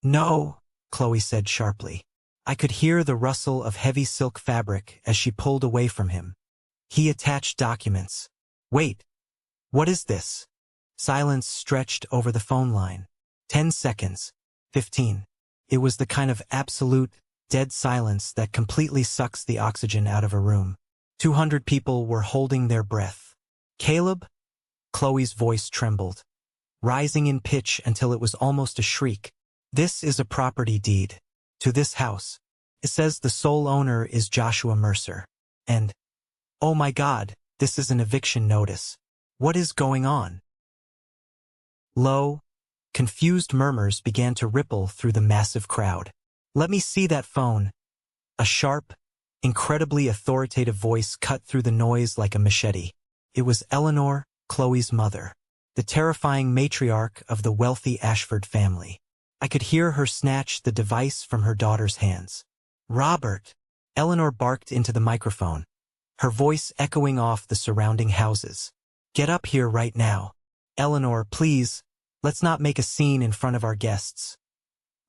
"No," Chloe said sharply. I could hear the rustle of heavy silk fabric as she pulled away from him. He attached documents. "Wait. What is this?" Silence stretched over the phone line. 10 seconds. 15. It was the kind of absolute, dead silence that completely sucks the oxygen out of a room. 200 people were holding their breath. "Caleb?" Chloe's voice trembled, rising in pitch until it was almost a shriek. "This is a property deed. To this house. It says the sole owner is Joshua Mercer. And, oh my God, this is an eviction notice. What is going on?" Low, confused murmurs began to ripple through the massive crowd. "Let me see that phone." A sharp, incredibly authoritative voice cut through the noise like a machete. It was Eleanor, Chloe's mother, the terrifying matriarch of the wealthy Ashford family. I could hear her snatch the device from her daughter's hands. "Robert!" Eleanor barked into the microphone, her voice echoing off the surrounding houses. "Get up here right now. Eleanor, please, let's not make a scene in front of our guests."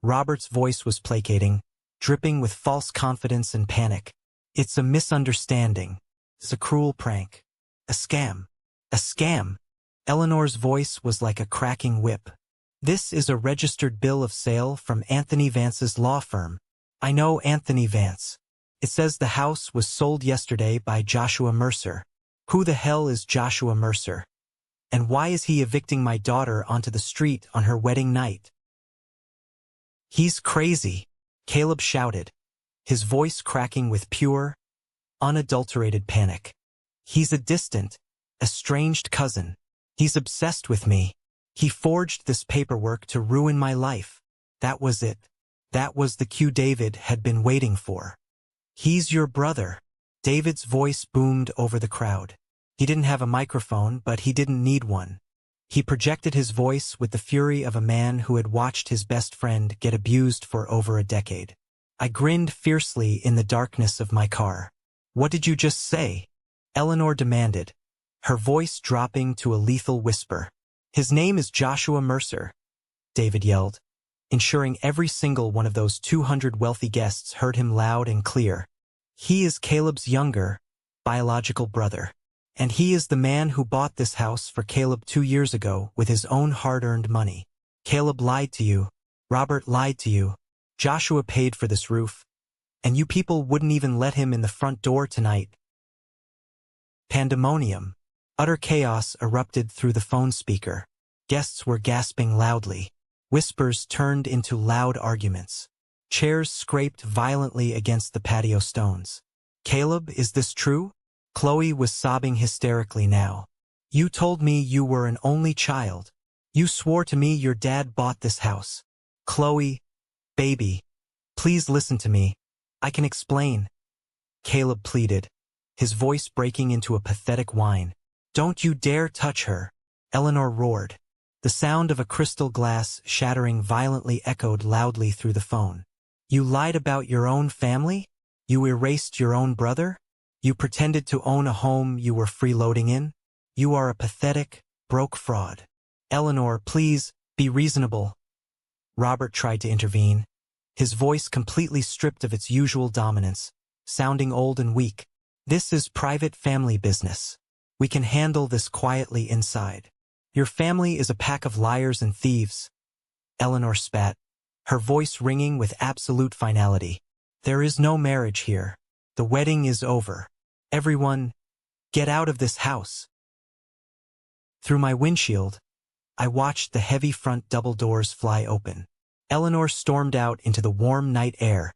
Robert's voice was placating, dripping with false confidence and panic. "It's a misunderstanding. It's a cruel prank. A scam. A scam." Eleanor's voice was like a cracking whip. "This is a registered bill of sale from Anthony Vance's law firm. I know Anthony Vance. It says the house was sold yesterday by Joshua Mercer. Who the hell is Joshua Mercer? And why is he evicting my daughter onto the street on her wedding night?" "He's crazy," Caleb shouted, his voice cracking with pure, unadulterated panic. "He's a distant, estranged cousin. He's obsessed with me. He forged this paperwork to ruin my life. That was it. That was the cue David had been waiting for." "He's your brother." David's voice boomed over the crowd. He didn't have a microphone, but he didn't need one. He projected his voice with the fury of a man who had watched his best friend get abused for over a decade. I grinned fiercely in the darkness of my car. "What did you just say?" Eleanor demanded, her voice dropping to a lethal whisper. "His name is Joshua Mercer," David yelled, ensuring every single one of those 200 wealthy guests heard him loud and clear. "He is Caleb's younger, biological brother. And he is the man who bought this house for Caleb 2 years ago with his own hard-earned money. Caleb lied to you. Robert lied to you. Joshua paid for this roof. And you people wouldn't even let him in the front door tonight." Pandemonium. Utter chaos erupted through the phone speaker. Guests were gasping loudly. Whispers turned into loud arguments. Chairs scraped violently against the patio stones. "Caleb, is this true?" Chloe was sobbing hysterically now. "You told me you were an only child. You swore to me your dad bought this house. Chloe, baby, please listen to me. I can explain." Caleb pleaded, his voice breaking into a pathetic whine. "Don't you dare touch her," Eleanor roared. The sound of a crystal glass shattering violently echoed loudly through the phone. You lied about your own family? You erased your own brother? You pretended to own a home you were freeloading in? You are a pathetic, broke fraud. Eleanor, please, be reasonable. Robert tried to intervene, his voice completely stripped of its usual dominance, sounding old and weak. This is private family business. We can handle this quietly inside. Your family is a pack of liars and thieves. Eleanor spat, her voice ringing with absolute finality. There is no marriage here. The wedding is over. Everyone, get out of this house. Through my windshield, I watched the heavy front double doors fly open. Eleanor stormed out into the warm night air,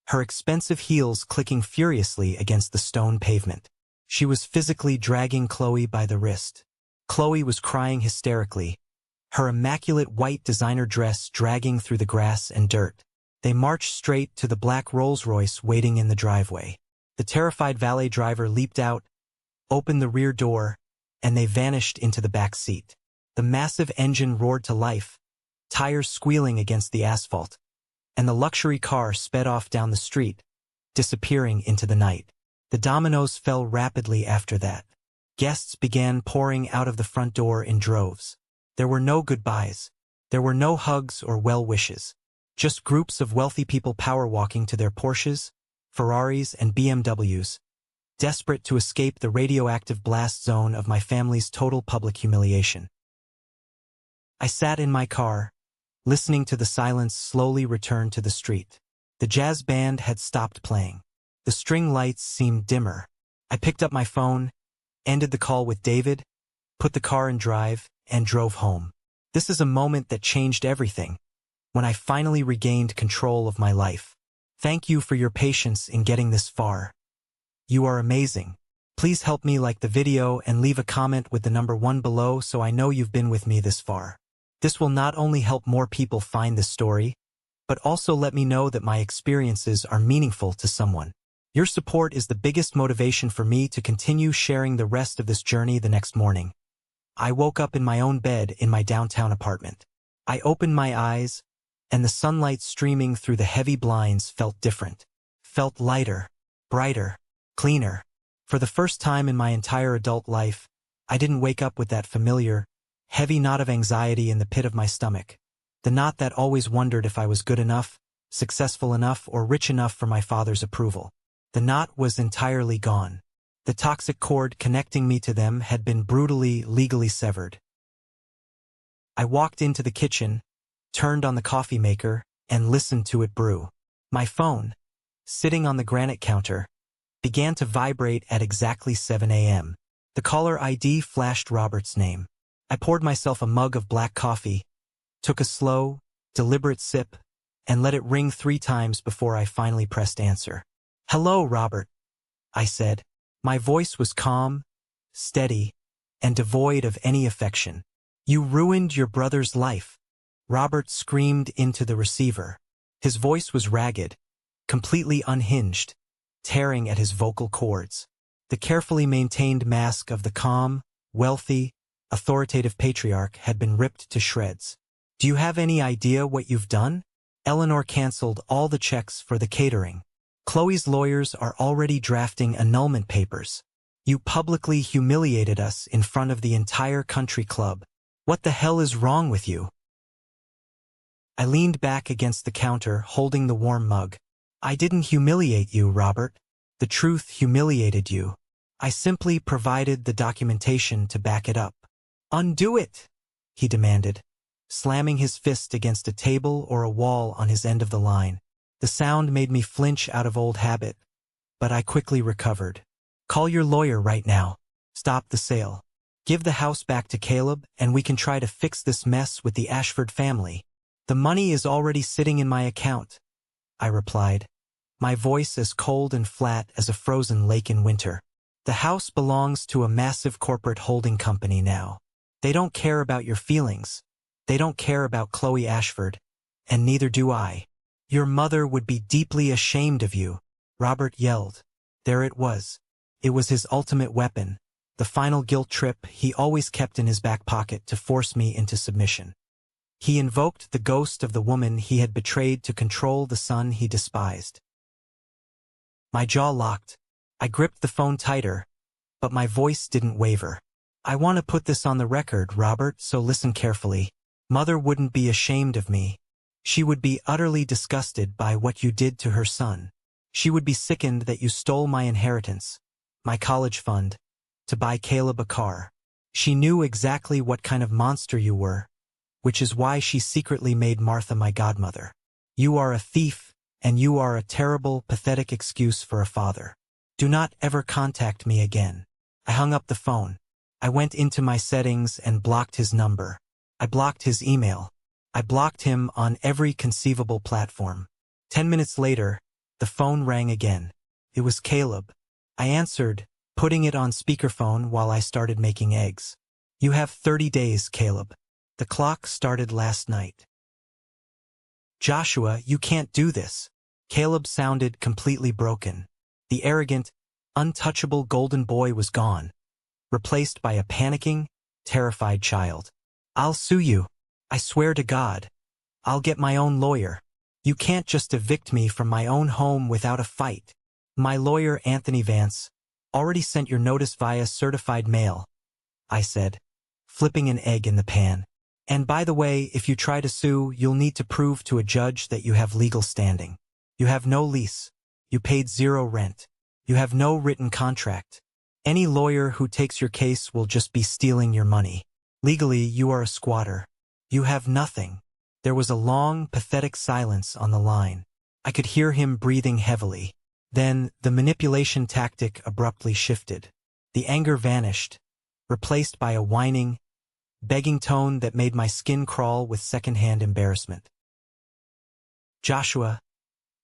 her expensive heels clicking furiously against the stone pavement. She was physically dragging Chloe by the wrist. Chloe was crying hysterically, her immaculate white designer dress dragging through the grass and dirt. They marched straight to the black Rolls-Royce waiting in the driveway. The terrified valet driver leaped out, opened the rear door, and they vanished into the back seat. The massive engine roared to life, tires squealing against the asphalt, and the luxury car sped off down the street, disappearing into the night. The dominoes fell rapidly after that. Guests began pouring out of the front door in droves. There were no goodbyes. There were no hugs or well wishes. Just groups of wealthy people power-walking to their Porsches, Ferraris, and BMWs, desperate to escape the radioactive blast zone of my family's total public humiliation. I sat in my car, listening to the silence slowly return to the street. The jazz band had stopped playing. The string lights seemed dimmer. I picked up my phone, ended the call with David, put the car in drive, and drove home. This is a moment that changed everything, when I finally regained control of my life. Thank you for your patience in getting this far. You are amazing. Please help me like the video and leave a comment with the number 1 below so I know you've been with me this far. This will not only help more people find this story, but also let me know that my experiences are meaningful to someone. Your support is the biggest motivation for me to continue sharing the rest of this journey the next morning. I woke up in my own bed in my downtown apartment. I opened my eyes, and the sunlight streaming through the heavy blinds felt different. Felt lighter, brighter, cleaner. For the first time in my entire adult life, I didn't wake up with that familiar, heavy knot of anxiety in the pit of my stomach. The knot that always wondered if I was good enough, successful enough, or rich enough for my father's approval. The knot was entirely gone. The toxic cord connecting me to them had been brutally, legally severed. I walked into the kitchen, turned on the coffee maker, and listened to it brew. My phone, sitting on the granite counter, began to vibrate at exactly 7 a.m. The caller ID flashed Robert's name. I poured myself a mug of black coffee, took a slow, deliberate sip, and let it ring 3 times before I finally pressed answer. "Hello, Robert," I said. My voice was calm, steady, and devoid of any affection. "You ruined your brother's life," Robert screamed into the receiver. His voice was ragged, completely unhinged, tearing at his vocal cords. The carefully maintained mask of the calm, wealthy, authoritative patriarch had been ripped to shreds. "Do you have any idea what you've done? Eleanor canceled all the checks for the catering. Chloe's lawyers are already drafting annulment papers. You publicly humiliated us in front of the entire country club. What the hell is wrong with you?" I leaned back against the counter, holding the warm mug. "I didn't humiliate you, Robert. The truth humiliated you. I simply provided the documentation to back it up." "Undo it," he demanded, slamming his fist against a table or a wall on his end of the line. The sound made me flinch out of old habit, but I quickly recovered. "Call your lawyer right now. Stop the sale. Give the house back to Caleb, and we can try to fix this mess with the Ashford family. The money is already sitting in my account," I replied, my voice as cold and flat as a frozen lake in winter. "The house belongs to a massive corporate holding company now. They don't care about your feelings. They don't care about Chloe Ashford, and neither do I. Your mother would be deeply ashamed of you," Robert yelled. There it was. It was his ultimate weapon, the final guilt trip he always kept in his back pocket to force me into submission. He invoked the ghost of the woman he had betrayed to control the son he despised. My jaw locked. I gripped the phone tighter, but my voice didn't waver. I want to put this on the record, Robert, so listen carefully. Mother wouldn't be ashamed of me. She would be utterly disgusted by what you did to her son. She would be sickened that you stole my inheritance, my college fund, to buy Caleb a car. She knew exactly what kind of monster you were, which is why she secretly made Martha my godmother. You are a thief, and you are a terrible, pathetic excuse for a father. Do not ever contact me again. I hung up the phone. I went into my settings and blocked his number. I blocked his email. I blocked him on every conceivable platform. 10 minutes later, the phone rang again. It was Caleb. I answered, putting it on speakerphone while I started making eggs. You have 30 days, Caleb. The clock started last night. Joshua, you can't do this. Caleb sounded completely broken. The arrogant, untouchable golden boy was gone, replaced by a panicking, terrified child. I'll sue you. I swear to God. I'll get my own lawyer. You can't just evict me from my own home without a fight. My lawyer, Anthony Vance, already sent your notice via certified mail, I said, flipping an egg in the pan. And by the way, if you try to sue, you'll need to prove to a judge that you have legal standing. You have no lease. You paid zero rent. You have no written contract. Any lawyer who takes your case will just be stealing your money. Legally, you are a squatter. You have nothing. There was a long, pathetic silence on the line. I could hear him breathing heavily. Then, the manipulation tactic abruptly shifted. The anger vanished, replaced by a whining, begging tone that made my skin crawl with secondhand embarrassment. Joshua,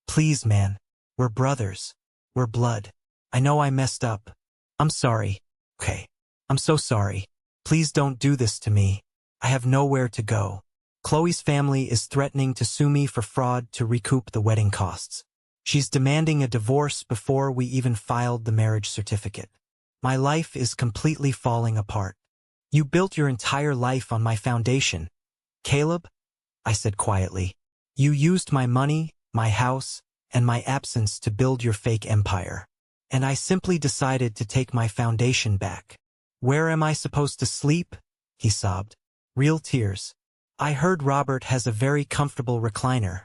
please, man. We're brothers. We're blood. I know I messed up. I'm sorry. Okay. I'm so sorry. Please don't do this to me. I have nowhere to go. Chloe's family is threatening to sue me for fraud to recoup the wedding costs. She's demanding a divorce before we even filed the marriage certificate. My life is completely falling apart. You built your entire life on my foundation. Caleb, I said quietly, you used my money, my house, and my absence to build your fake empire. And I simply decided to take my foundation back. Where am I supposed to sleep? He sobbed. Real tears. I heard Robert has a very comfortable recliner,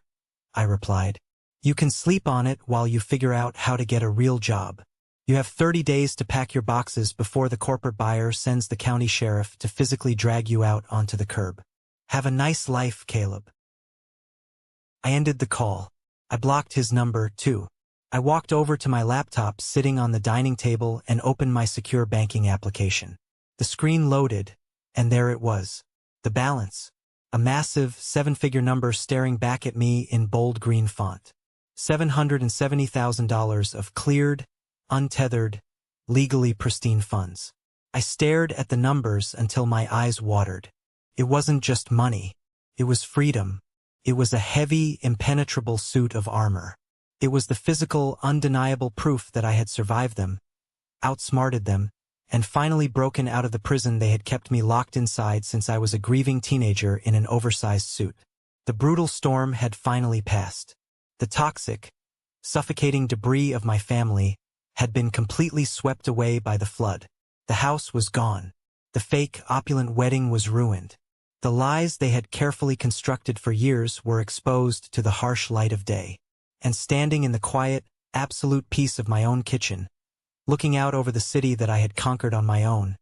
I replied. You can sleep on it while you figure out how to get a real job. You have 30 days to pack your boxes before the corporate buyer sends the county sheriff to physically drag you out onto the curb. Have a nice life, Caleb. I ended the call. I blocked his number, too. I walked over to my laptop sitting on the dining table and opened my secure banking application. The screen loaded, and there it was. The balance. A massive, 7-figure number staring back at me in bold green font. $770,000 of cleared, untethered, legally pristine funds. I stared at the numbers until my eyes watered. It wasn't just money. It was freedom. It was a heavy, impenetrable suit of armor. It was the physical, undeniable proof that I had survived them, outsmarted them, and finally broken out of the prison they had kept me locked inside since I was a grieving teenager in an oversized suit. The brutal storm had finally passed. The toxic, suffocating debris of my family had been completely swept away by the flood. The house was gone. The fake, opulent wedding was ruined. The lies they had carefully constructed for years were exposed to the harsh light of day. And standing in the quiet, absolute peace of my own kitchen, looking out over the city that I had conquered on my own,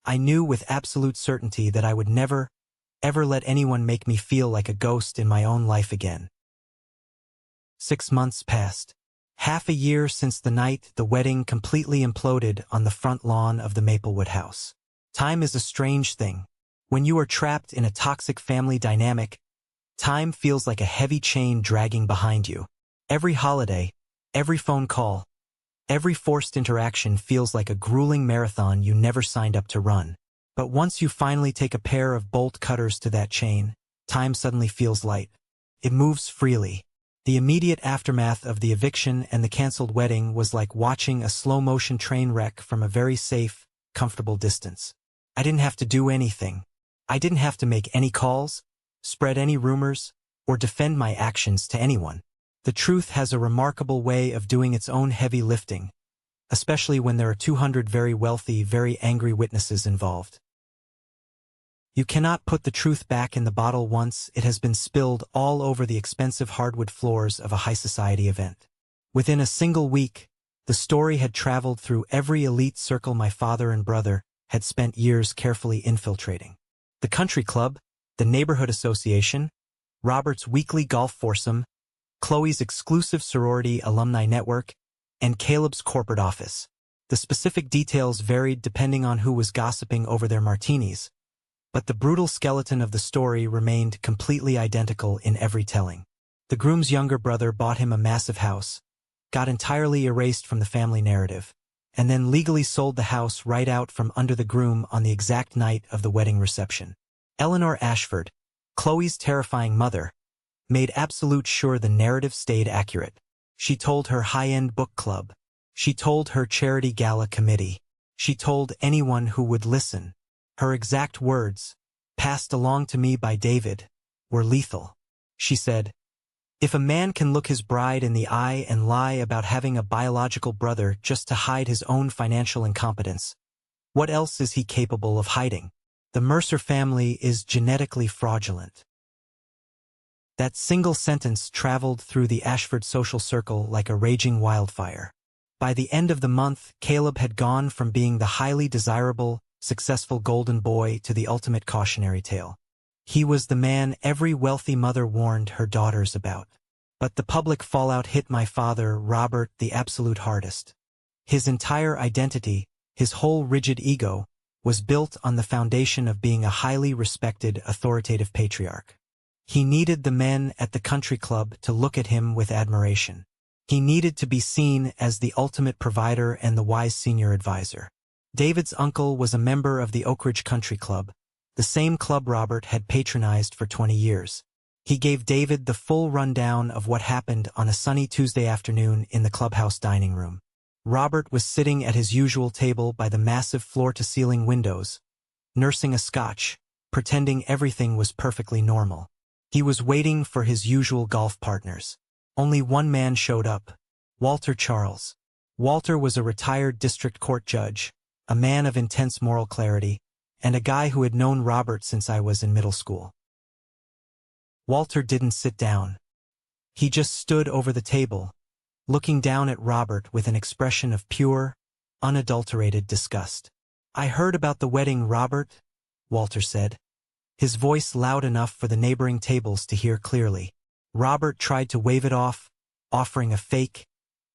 I knew with absolute certainty that I would never, ever let anyone make me feel like a ghost in my own life again. 6 months passed. Half a year since the night the wedding completely imploded on the front lawn of the Maplewood house. Time is a strange thing. When you are trapped in a toxic family dynamic, time feels like a heavy chain dragging behind you. Every holiday, every phone call, every forced interaction feels like a grueling marathon you never signed up to run. But once you finally take a pair of bolt cutters to that chain, time suddenly feels light. It moves freely. The immediate aftermath of the eviction and the canceled wedding was like watching a slow-motion train wreck from a very safe, comfortable distance. I didn't have to do anything. I didn't have to make any calls, spread any rumors, or defend my actions to anyone. The truth has a remarkable way of doing its own heavy lifting, especially when there are 200 very wealthy, very angry witnesses involved. You cannot put the truth back in the bottle once it has been spilled all over the expensive hardwood floors of a high society event. Within a single week, the story had traveled through every elite circle my father and brother had spent years carefully infiltrating. The country club, the neighborhood association, Robert's weekly golf foursome, Chloe's exclusive sorority alumni network, and Caleb's corporate office. The specific details varied depending on who was gossiping over their martinis, but the brutal skeleton of the story remained completely identical in every telling. The groom's younger brother bought him a massive house, got entirely erased from the family narrative, and then legally sold the house right out from under the groom on the exact night of the wedding reception. Eleanor Ashford, Chloe's terrifying mother, made absolute sure the narrative stayed accurate. She told her high-end book club. She told her charity gala committee. She told anyone who would listen. Her exact words, passed along to me by David, were lethal. She said, "If a man can look his bride in the eye and lie about having a biological brother just to hide his own financial incompetence, what else is he capable of hiding? The Mercer family is genetically fraudulent." That single sentence traveled through the Ashford social circle like a raging wildfire. By the end of the month, Caleb had gone from being the highly desirable, successful golden boy to the ultimate cautionary tale. He was the man every wealthy mother warned her daughters about. But the public fallout hit my father, Robert, the absolute hardest. His entire identity, his whole rigid ego, was built on the foundation of being a highly respected, authoritative patriarch. He needed the men at the country club to look at him with admiration. He needed to be seen as the ultimate provider and the wise senior advisor. David's uncle was a member of the Oak Ridge Country Club, the same club Robert had patronized for 20 years. He gave David the full rundown of what happened on a sunny Tuesday afternoon in the clubhouse dining room. Robert was sitting at his usual table by the massive floor-to-ceiling windows, nursing a scotch, pretending everything was perfectly normal. He was waiting for his usual golf partners. Only one man showed up, Walter Charles. Walter was a retired district court judge, a man of intense moral clarity, and a guy who had known Robert since I was in middle school. Walter didn't sit down. He just stood over the table, looking down at Robert with an expression of pure, unadulterated disgust. "I heard about the wedding, Robert," Walter said, his voice loud enough for the neighboring tables to hear clearly. Robert tried to wave it off, offering a fake,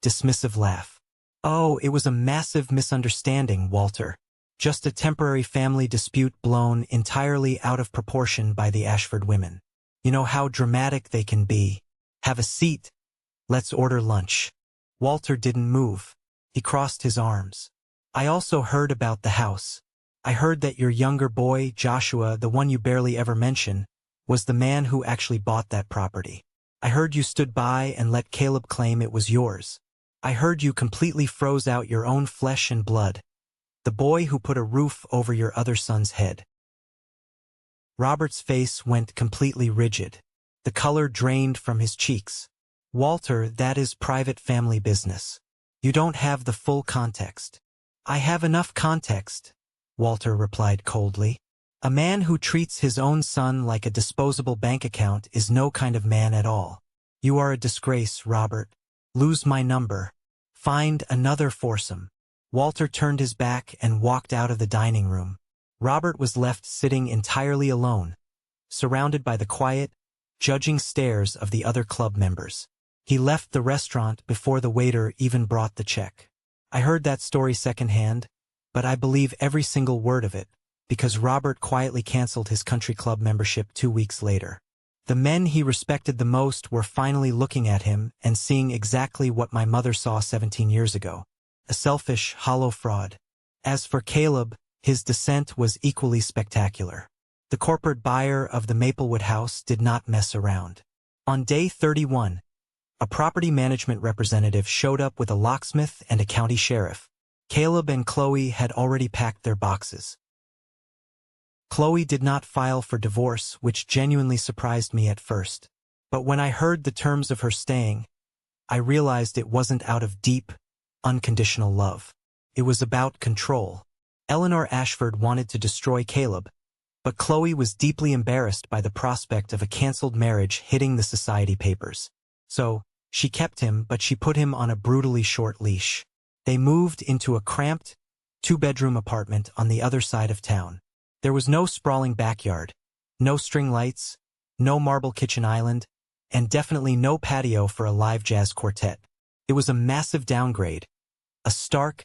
dismissive laugh. "Oh, it was a massive misunderstanding, Walter. Just a temporary family dispute blown entirely out of proportion by the Ashford women. You know how dramatic they can be. Have a seat. Let's order lunch." Walter didn't move. He crossed his arms. "I also heard about the house. I heard that your younger boy, Joshua, the one you barely ever mention, was the man who actually bought that property. I heard you stood by and let Caleb claim it was yours. I heard you completely froze out your own flesh and blood, the boy who put a roof over your other son's head." Robert's face went completely rigid. The color drained from his cheeks. "Walter, that is private family business. You don't have the full context." "I have enough context," Walter replied coldly. "A man who treats his own son like a disposable bank account is no kind of man at all. You are a disgrace, Robert. Lose my number. Find another foursome." Walter turned his back and walked out of the dining room. Robert was left sitting entirely alone, surrounded by the quiet, judging stares of the other club members. He left the restaurant before the waiter even brought the check. I heard that story secondhand, but I believe every single word of it, because Robert quietly canceled his country club membership 2 weeks later. The men he respected the most were finally looking at him and seeing exactly what my mother saw 17 years ago. A selfish, hollow fraud. As for Caleb, his descent was equally spectacular. The corporate buyer of the Maplewood house did not mess around. On day 31, a property management representative showed up with a locksmith and a county sheriff. Caleb and Chloe had already packed their boxes. Chloe did not file for divorce, which genuinely surprised me at first. But when I heard the terms of her staying, I realized it wasn't out of deep, unconditional love. It was about control. Eleanor Ashford wanted to destroy Caleb, but Chloe was deeply embarrassed by the prospect of a cancelled marriage hitting the society papers. So, she kept him, but she put him on a brutally short leash. They moved into a cramped, two-bedroom apartment on the other side of town. There was no sprawling backyard, no string lights, no marble kitchen island, and definitely no patio for a live jazz quartet. It was a massive downgrade, a stark,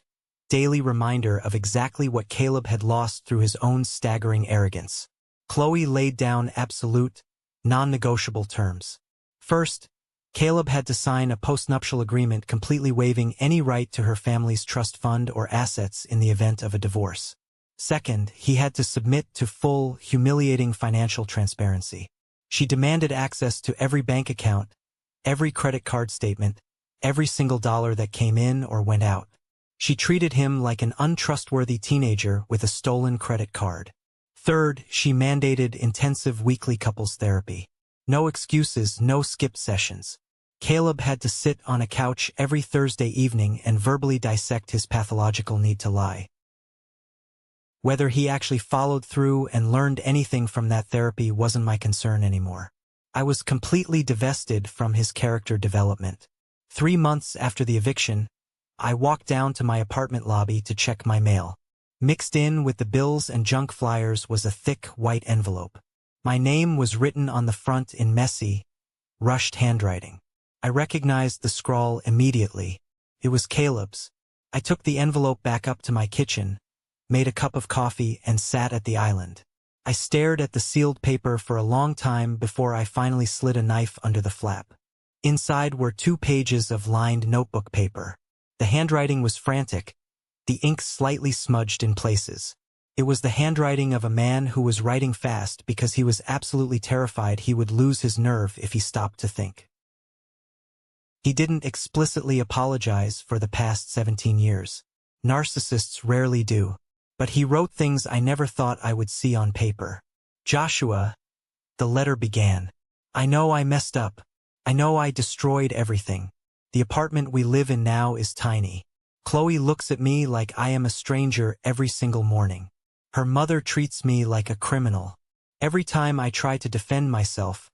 daily reminder of exactly what Caleb had lost through his own staggering arrogance. Chloe laid down absolute, non-negotiable terms. First, Caleb had to sign a postnuptial agreement completely waiving any right to her family's trust fund or assets in the event of a divorce. Second, he had to submit to full, humiliating financial transparency. She demanded access to every bank account, every credit card statement, every single dollar that came in or went out. She treated him like an untrustworthy teenager with a stolen credit card. Third, she mandated intensive weekly couples therapy. No excuses, no skipped sessions. Caleb had to sit on a couch every Thursday evening and verbally dissect his pathological need to lie. Whether he actually followed through and learned anything from that therapy wasn't my concern anymore. I was completely divested from his character development. 3 months after the eviction, I walked down to my apartment lobby to check my mail. Mixed in with the bills and junk flyers was a thick, white envelope. My name was written on the front in messy, rushed handwriting. I recognized the scrawl immediately. It was Caleb's. I took the envelope back up to my kitchen, made a cup of coffee, and sat at the island. I stared at the sealed paper for a long time before I finally slid a knife under the flap. Inside were 2 pages of lined notebook paper. The handwriting was frantic, the ink slightly smudged in places. It was the handwriting of a man who was writing fast because he was absolutely terrified he would lose his nerve if he stopped to think. He didn't explicitly apologize for the past 17 years. Narcissists rarely do. But he wrote things I never thought I would see on paper. Joshua, the letter began. I know I messed up. I know I destroyed everything. The apartment we live in now is tiny. Chloe looks at me like I am a stranger every single morning. Her mother treats me like a criminal. Every time I try to defend myself,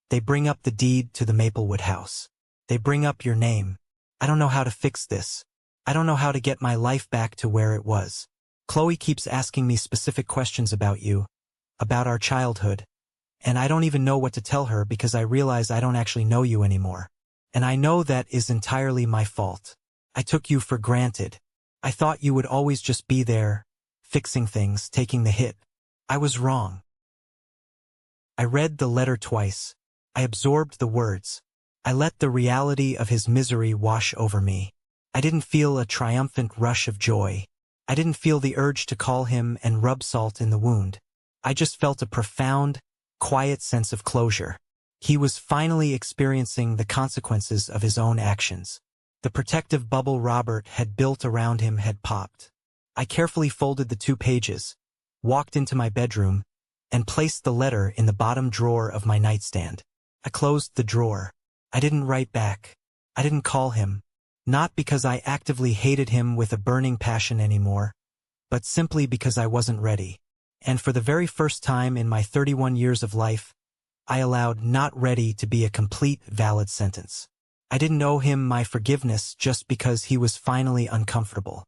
they bring up the deed to the Maplewood house. They bring up your name. I don't know how to fix this. I don't know how to get my life back to where it was. Chloe keeps asking me specific questions about you, about our childhood, and I don't even know what to tell her because I realize I don't actually know you anymore. And I know that is entirely my fault. I took you for granted. I thought you would always just be there, fixing things, taking the hit. I was wrong. I read the letter twice. I absorbed the words. I let the reality of his misery wash over me. I didn't feel a triumphant rush of joy. I didn't feel the urge to call him and rub salt in the wound. I just felt a profound, quiet sense of closure. He was finally experiencing the consequences of his own actions. The protective bubble Robert had built around him had popped. I carefully folded the 2 pages, walked into my bedroom, and placed the letter in the bottom drawer of my nightstand. I closed the drawer. I didn't write back. I didn't call him. Not because I actively hated him with a burning passion anymore, but simply because I wasn't ready. And for the very first time in my 31 years of life, I allowed "not ready" to be a complete, valid sentence. I didn't owe him my forgiveness just because he was finally uncomfortable.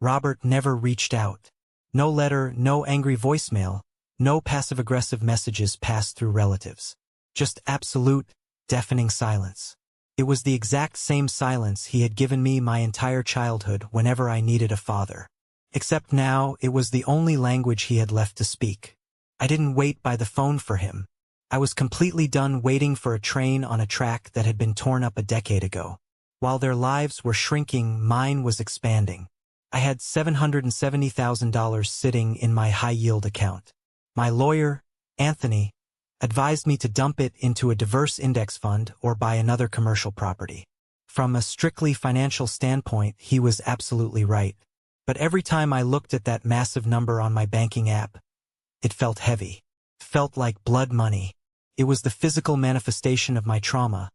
Robert never reached out. No letter, no angry voicemail, no passive-aggressive messages passed through relatives. Just absolute, deafening silence. It was the exact same silence he had given me my entire childhood whenever I needed a father. Except now, it was the only language he had left to speak. I didn't wait by the phone for him. I was completely done waiting for a train on a track that had been torn up a decade ago. While their lives were shrinking, mine was expanding. I had $770,000 sitting in my high-yield account. My lawyer, Anthony, advised me to dump it into a diverse index fund or buy another commercial property. From a strictly financial standpoint, he was absolutely right. But every time I looked at that massive number on my banking app, it felt heavy. Felt like blood money. It was the physical manifestation of my trauma,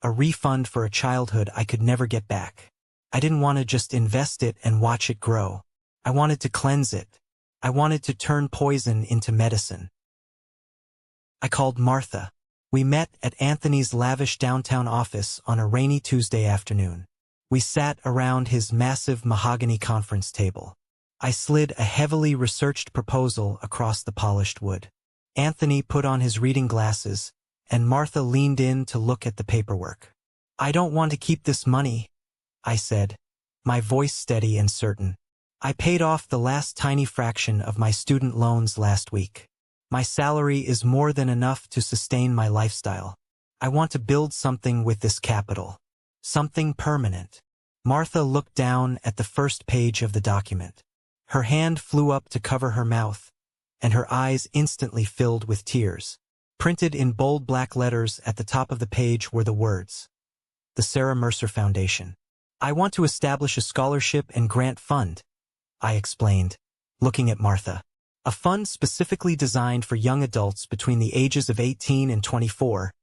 a refund for a childhood I could never get back. I didn't want to just invest it and watch it grow. I wanted to cleanse it. I wanted to turn poison into medicine. I called Martha. We met at Anthony's lavish downtown office on a rainy Tuesday afternoon. We sat around his massive mahogany conference table. I slid a heavily researched proposal across the polished wood. Anthony put on his reading glasses, and Martha leaned in to look at the paperwork. "I don't want to keep this money," I said, my voice steady and certain. "I paid off the last tiny fraction of my student loans last week. My salary is more than enough to sustain my lifestyle. I want to build something with this capital. Something permanent." Martha looked down at the first page of the document. Her hand flew up to cover her mouth, and her eyes instantly filled with tears. Printed in bold black letters at the top of the page were the words, "The Sarah Mercer Foundation." "I want to establish a scholarship and grant fund," I explained, looking at Martha. "A fund specifically designed for young adults between the ages of 18 and 24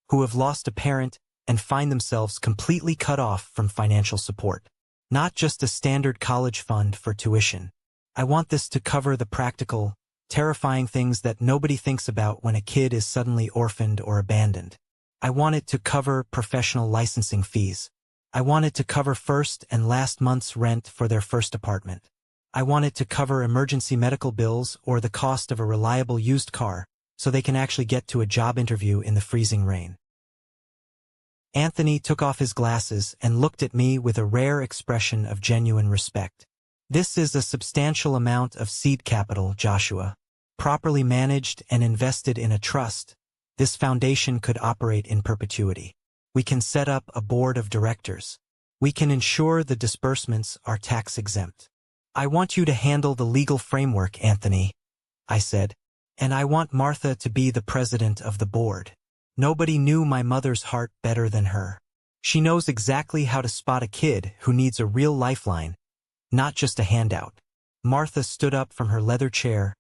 who have lost a parent and find themselves completely cut off from financial support. Not just a standard college fund for tuition. I want this to cover the practical, terrifying things that nobody thinks about when a kid is suddenly orphaned or abandoned. I want it to cover professional licensing fees. I want it to cover first and last month's rent for their first apartment. I want it to cover emergency medical bills or the cost of a reliable used car so they can actually get to a job interview in the freezing rain." Anthony took off his glasses and looked at me with a rare expression of genuine respect. "This is a substantial amount of seed capital, Joshua. Properly managed and invested in a trust, this foundation could operate in perpetuity. We can set up a board of directors. We can ensure the disbursements are tax-exempt. I want you to handle the legal framework, Anthony," I said, "and I want Martha to be the president of the board. Nobody knew my mother's heart better than her. She knows exactly how to spot a kid who needs a real lifeline, not just a handout." Martha stood up from her leather chair,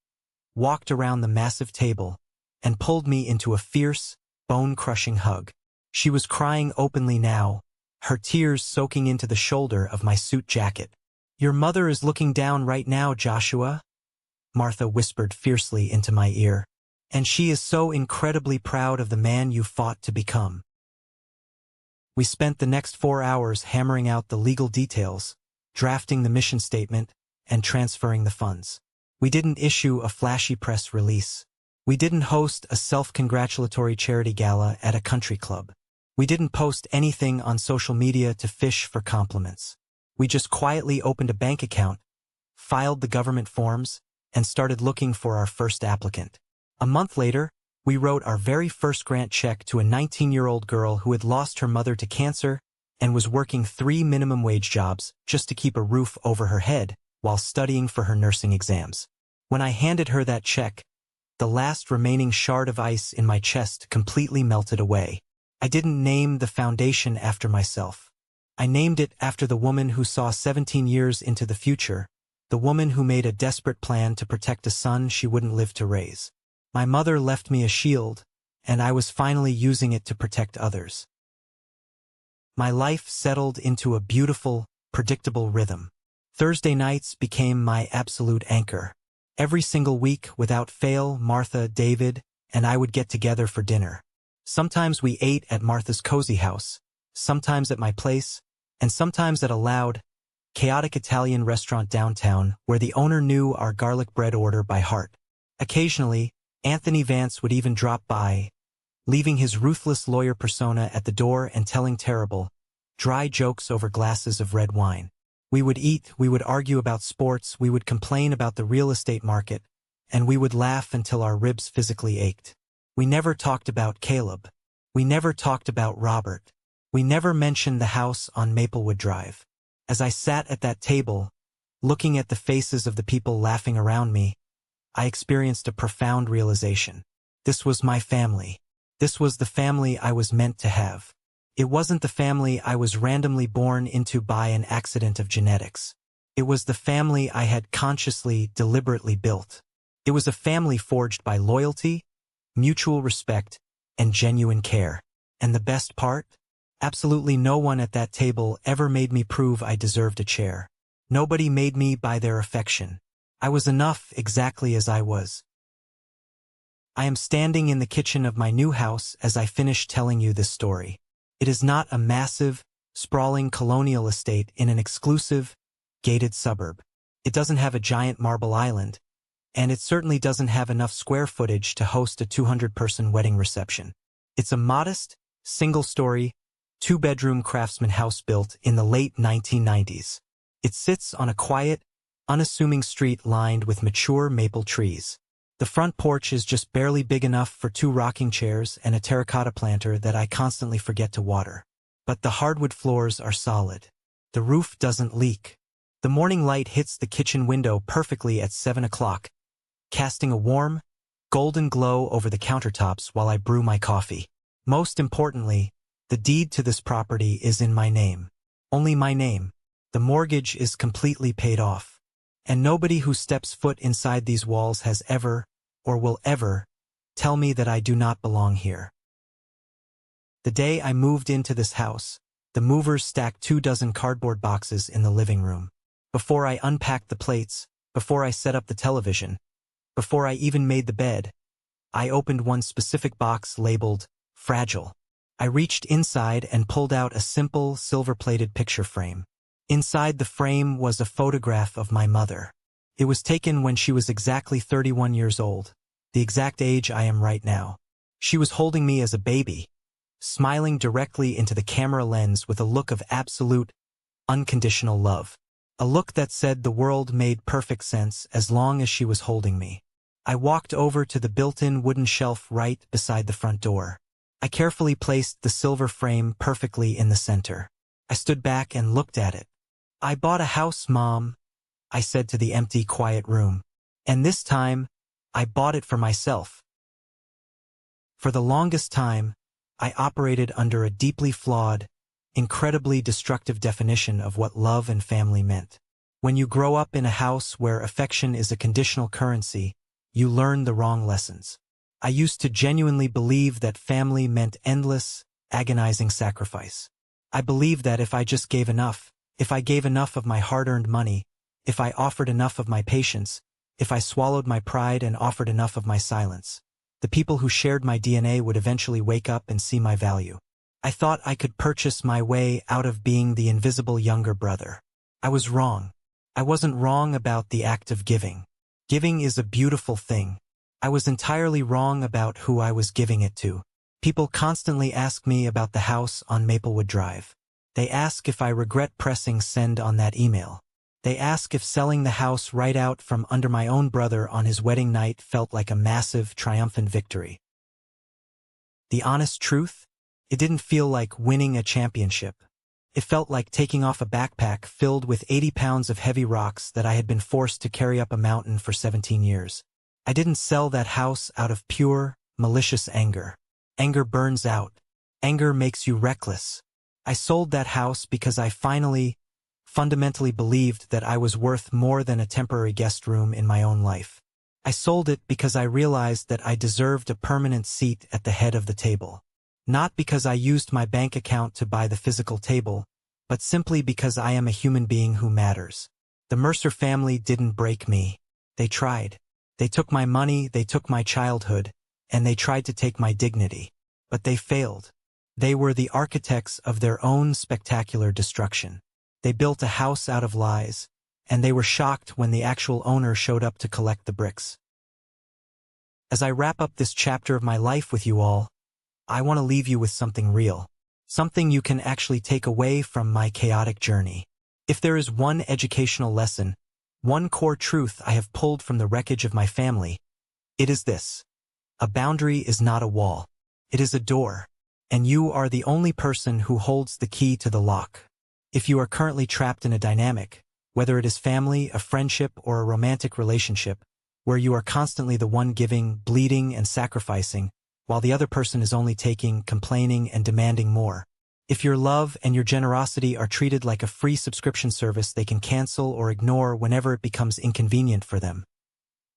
walked around the massive table, and pulled me into a fierce, bone-crushing hug. She was crying openly now, her tears soaking into the shoulder of my suit jacket. "Your mother is looking down right now, Joshua," Martha whispered fiercely into my ear. "And she is so incredibly proud of the man you fought to become." We spent the next 4 hours hammering out the legal details, drafting the mission statement, and transferring the funds. We didn't issue a flashy press release. We didn't host a self-congratulatory charity gala at a country club. We didn't post anything on social media to fish for compliments. We just quietly opened a bank account, filed the government forms, and started looking for our first applicant. A month later, we wrote our very first grant check to a 19-year-old girl who had lost her mother to cancer and was working 3 minimum wage jobs just to keep a roof over her head while studying for her nursing exams. When I handed her that check, the last remaining shard of ice in my chest completely melted away. I didn't name the foundation after myself. I named it after the woman who saw 17 years into the future, the woman who made a desperate plan to protect a son she wouldn't live to raise. My mother left me a shield, and I was finally using it to protect others. My life settled into a beautiful, predictable rhythm. Thursday nights became my absolute anchor. Every single week, without fail, Martha, David, and I would get together for dinner. Sometimes we ate at Martha's cozy house, sometimes at my place, and sometimes at a loud, chaotic Italian restaurant downtown where the owner knew our garlic bread order by heart. Occasionally, Anthony Vance would even drop by, leaving his ruthless lawyer persona at the door and telling terrible, dry jokes over glasses of red wine. We would eat, we would argue about sports, we would complain about the real estate market, and we would laugh until our ribs physically ached. We never talked about Caleb. We never talked about Robert. We never mentioned the house on Maplewood Drive. As I sat at that table, looking at the faces of the people laughing around me, I experienced a profound realization. This was my family. This was the family I was meant to have. It wasn't the family I was randomly born into by an accident of genetics. It was the family I had consciously, deliberately built. It was a family forged by loyalty, mutual respect, and genuine care. And the best part? Absolutely no one at that table ever made me prove I deserved a chair. Nobody made me buy their affection. I was enough exactly as I was. I am standing in the kitchen of my new house as I finish telling you this story. It is not a massive, sprawling colonial estate in an exclusive, gated suburb. It doesn't have a giant marble island, and it certainly doesn't have enough square footage to host a 200-person wedding reception. It's a modest, single-story, two-bedroom craftsman house built in the late 1990s. It sits on a quiet, unassuming street lined with mature maple trees. The front porch is just barely big enough for 2 rocking chairs and a terracotta planter that I constantly forget to water. But the hardwood floors are solid. The roof doesn't leak. The morning light hits the kitchen window perfectly at 7 o'clock, casting a warm, golden glow over the countertops while I brew my coffee. Most importantly, the deed to this property is in my name. Only my name. The mortgage is completely paid off. And nobody who steps foot inside these walls has ever, or will ever, tell me that I do not belong here. The day I moved into this house, the movers stacked 24 cardboard boxes in the living room. Before I unpacked the plates, before I set up the television, before I even made the bed, I opened one specific box labeled Fragile. I reached inside and pulled out a simple, silver-plated picture frame. Inside the frame was a photograph of my mother. It was taken when she was exactly 31 years old, the exact age I am right now. She was holding me as a baby, smiling directly into the camera lens with a look of absolute, unconditional love. A look that said the world made perfect sense as long as she was holding me. I walked over to the built-in wooden shelf right beside the front door. I carefully placed the silver frame perfectly in the center. I stood back and looked at it. "I bought a house, Mom," I said to the empty, quiet room. "And this time, I bought it for myself." For the longest time, I operated under a deeply flawed, incredibly destructive definition of what love and family meant. When you grow up in a house where affection is a conditional currency, you learn the wrong lessons. I used to genuinely believe that family meant endless, agonizing sacrifice. I believed that if I just gave enough, if I gave enough of my hard-earned money, if I offered enough of my patience, if I swallowed my pride and offered enough of my silence, the people who shared my DNA would eventually wake up and see my value. I thought I could purchase my way out of being the invisible younger brother. I was wrong. I wasn't wrong about the act of giving. Giving is a beautiful thing. I was entirely wrong about who I was giving it to. People constantly ask me about the house on Maplewood Drive. They ask if I regret pressing send on that email. They ask if selling the house right out from under my own brother on his wedding night felt like a massive, triumphant victory. The honest truth? It didn't feel like winning a championship. It felt like taking off a backpack filled with 80 pounds of heavy rocks that I had been forced to carry up a mountain for 17 years. I didn't sell that house out of pure, malicious anger. Anger burns out. Anger makes you reckless. I sold that house because I fundamentally believed that I was worth more than a temporary guest room in my own life. I sold it because I realized that I deserved a permanent seat at the head of the table. Not because I used my bank account to buy the physical table, but simply because I am a human being who matters. The Mercer family didn't break me. They tried. They took my money, they took my childhood, and they tried to take my dignity. But they failed. They were the architects of their own spectacular destruction. They built a house out of lies, and they were shocked when the actual owner showed up to collect the bricks. As I wrap up this chapter of my life with you all, I want to leave you with something real. Something you can actually take away from my chaotic journey. If there is one educational lesson, one core truth I have pulled from the wreckage of my family, it is this. A boundary is not a wall. It is a door, and you are the only person who holds the key to the lock. If you are currently trapped in a dynamic, whether it is family, a friendship, or a romantic relationship, where you are constantly the one giving, bleeding, and sacrificing, while the other person is only taking, complaining, and demanding more, If your love and your generosity are treated like a free subscription service they can cancel or ignore whenever it becomes inconvenient for them,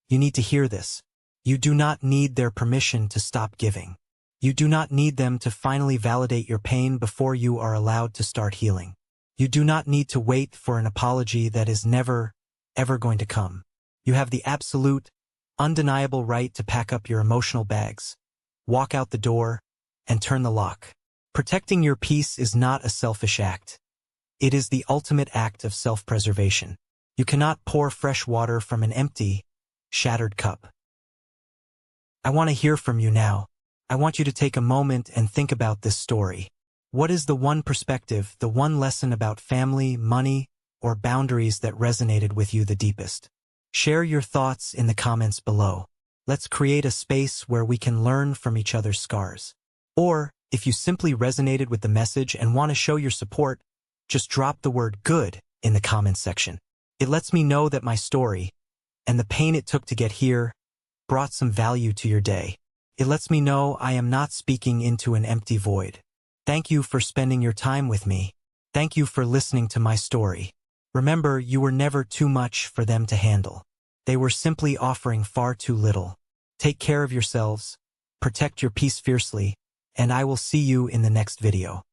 you need to hear this. You do not need their permission to stop giving. You do not need them to finally validate your pain before you are allowed to start healing. You do not need to wait for an apology that is never, ever going to come. You have the absolute, undeniable right to pack up your emotional bags, walk out the door, and turn the lock. Protecting your peace is not a selfish act. It is the ultimate act of self-preservation. You cannot pour fresh water from an empty, shattered cup. I want to hear from you now. I want you to take a moment and think about this story. What is the one perspective, the one lesson about family, money, or boundaries that resonated with you the deepest? Share your thoughts in the comments below. Let's create a space where we can learn from each other's scars. Or, if you simply resonated with the message and want to show your support, just drop the word "good" in the comments section. It lets me know that my story, and the pain it took to get here, brought some value to your day. It lets me know I am not speaking into an empty void. Thank you for spending your time with me. Thank you for listening to my story. Remember, you were never too much for them to handle. They were simply offering far too little. Take care of yourselves, protect your peace fiercely, and I will see you in the next video.